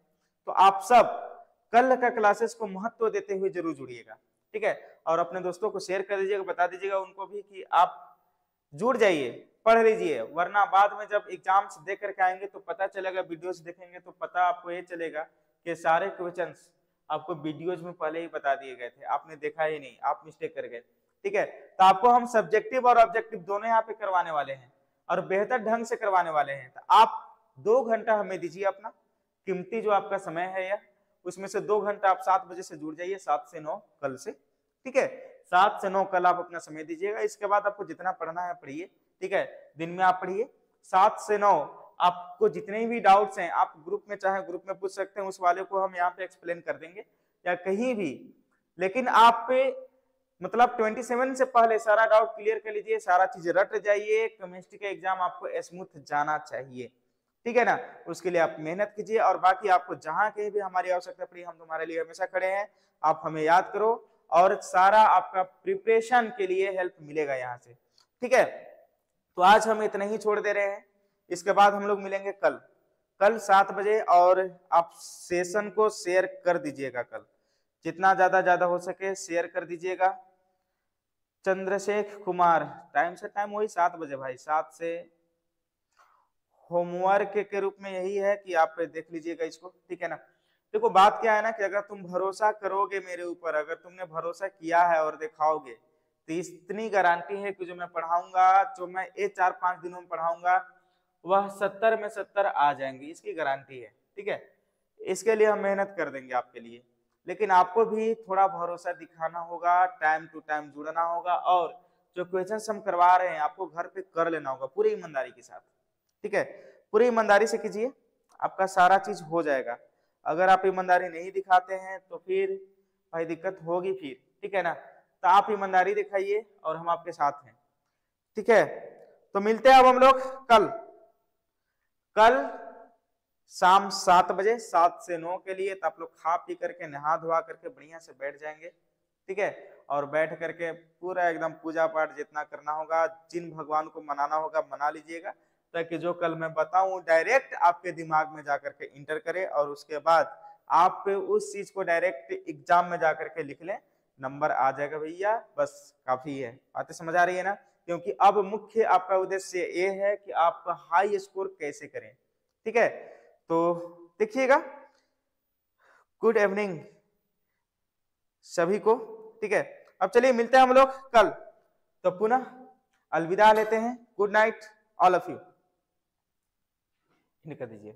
तो आप सब कल का क्लासेस को महत्व देते हुए जरूर जुड़िएगा। ठीक है, और अपने दोस्तों को शेयर कर दीजिएगा, बता दीजिएगा उनको भी कि आप जुड़ जाइए, पढ़ लीजिए, वरना बाद में जब एग्जाम्स दे करके आएंगे तो पता चलेगा, वीडियोस देखेंगे तो पता आपको ये चलेगा कि सारे क्वेश्चंस आपको वीडियोज में पहले ही बता दिए गए थे, आपने देखा ही नहीं, आप मिस्टेक कर गए। ठीक है, तो आपको हम सब्जेक्टिव और ऑब्जेक्टिव दोनों यहाँ पे करवाने वाले हैं और बेहतर ढंग से करवाने वाले हैं। तो आप 2 घंटा हमें दीजिए, अपना कीमती जो आपका समय है यह, उसमें से 2 घंटा आप 7 बजे से जुड़ जाइए, 7 से 9 कल से। ठीक है, 7 से 9 कल आप अपना समय दीजिएगा। इसके बाद आपको जितना पढ़ना है पढ़िए। ठीक है, दिन में आप पढ़िए 7 से 9। आपको जितने भी डाउट्स हैं आप ग्रुप में चाहे ग्रुप में पूछ सकते हैं, उस वाले को हम यहाँ पे एक्सप्लेन कर देंगे या कहीं भी। लेकिन आप पे मतलब 27 से पहले सारा डाउट क्लियर कर लीजिए, सारा चीज रट जाइए। केमिस्ट्री का एग्जाम आपको स्मूथ जाना चाहिए। ठीक है ना, उसके लिए आप मेहनत कीजिए और बाकी आपको जहां कहीं भी हमारी आवश्यकता पड़ी हम तुम्हारे लिए हमेशा खड़े हैं। आप हमें याद करो और सारा आपका प्रिपरेशन के लिए हेल्प मिलेगा यहाँ से। ठीक है, तो आज हम इतना ही छोड़ दे रहे हैं। इसके बाद हम लोग मिलेंगे कल 7 बजे और आप सेशन को शेयर कर दीजिएगा। कल जितना ज्यादा हो सके शेयर कर दीजिएगा। चंद्रशेखर कुमार, टाइम से टाइम वही 7 बजे भाई, 7 से। होमवर्क के रूप में यही है कि आप देख लीजिएगा इसको। ठीक है ना, देखो बात क्या है ना कि अगर तुम भरोसा करोगे मेरे ऊपर, अगर तुमने भरोसा किया है और दिखाओगे तो इतनी गारंटी है कि जो मैं पढ़ाऊंगा, जो मैं ये 4-5 दिनों में पढ़ाऊंगा वह 70 में 70 आ जाएंगे, इसकी गारंटी है। ठीक है, इसके लिए हम मेहनत कर देंगे आपके लिए, लेकिन आपको भी थोड़ा भरोसा दिखाना होगा, टाइम टू टाइम जुड़ना होगा और जो क्वेश्चन हम करवा रहे हैं आपको घर पे कर लेना होगा पूरी ईमानदारी के साथ। ठीक है, पूरी ईमानदारी से कीजिए, आपका सारा चीज हो जाएगा। अगर आप ईमानदारी नहीं दिखाते हैं तो फिर भाई दिक्कत होगी फिर। ठीक है ना, तो आप ईमानदारी दिखाइए और हम आपके साथ हैं। ठीक है, तो मिलते हैं अब हम लोग कल शाम 7 बजे 7 से 9 के लिए। तो आप लोग खा पी करके नहा धोआ करके बढ़िया से बैठ जाएंगे, ठीक है। और बैठ करके पूरा एकदम पूजा पाठ जितना करना होगा, जिन भगवान को मनाना होगा मना लीजिएगा, ताकि जो कल मैं बताऊं डायरेक्ट आपके दिमाग में जाकर के इंटर करे, और उसके बाद आप उस चीज को डायरेक्ट एग्जाम में जाकर के लिख लें, नंबर आ जाएगा भैया, बस काफी है। बातें समझ आ रही है ना? क्योंकि अब मुख्य आपका उद्देश्य ये है कि आप हाई स्कोर कैसे करें, ठीक है। तो देखिएगा, गुड इवनिंग सभी को, ठीक है। अब चलिए मिलते हैं हम लोग कल, तो पुनः अलविदा लेते हैं। Good night all of you. कर दीजिए।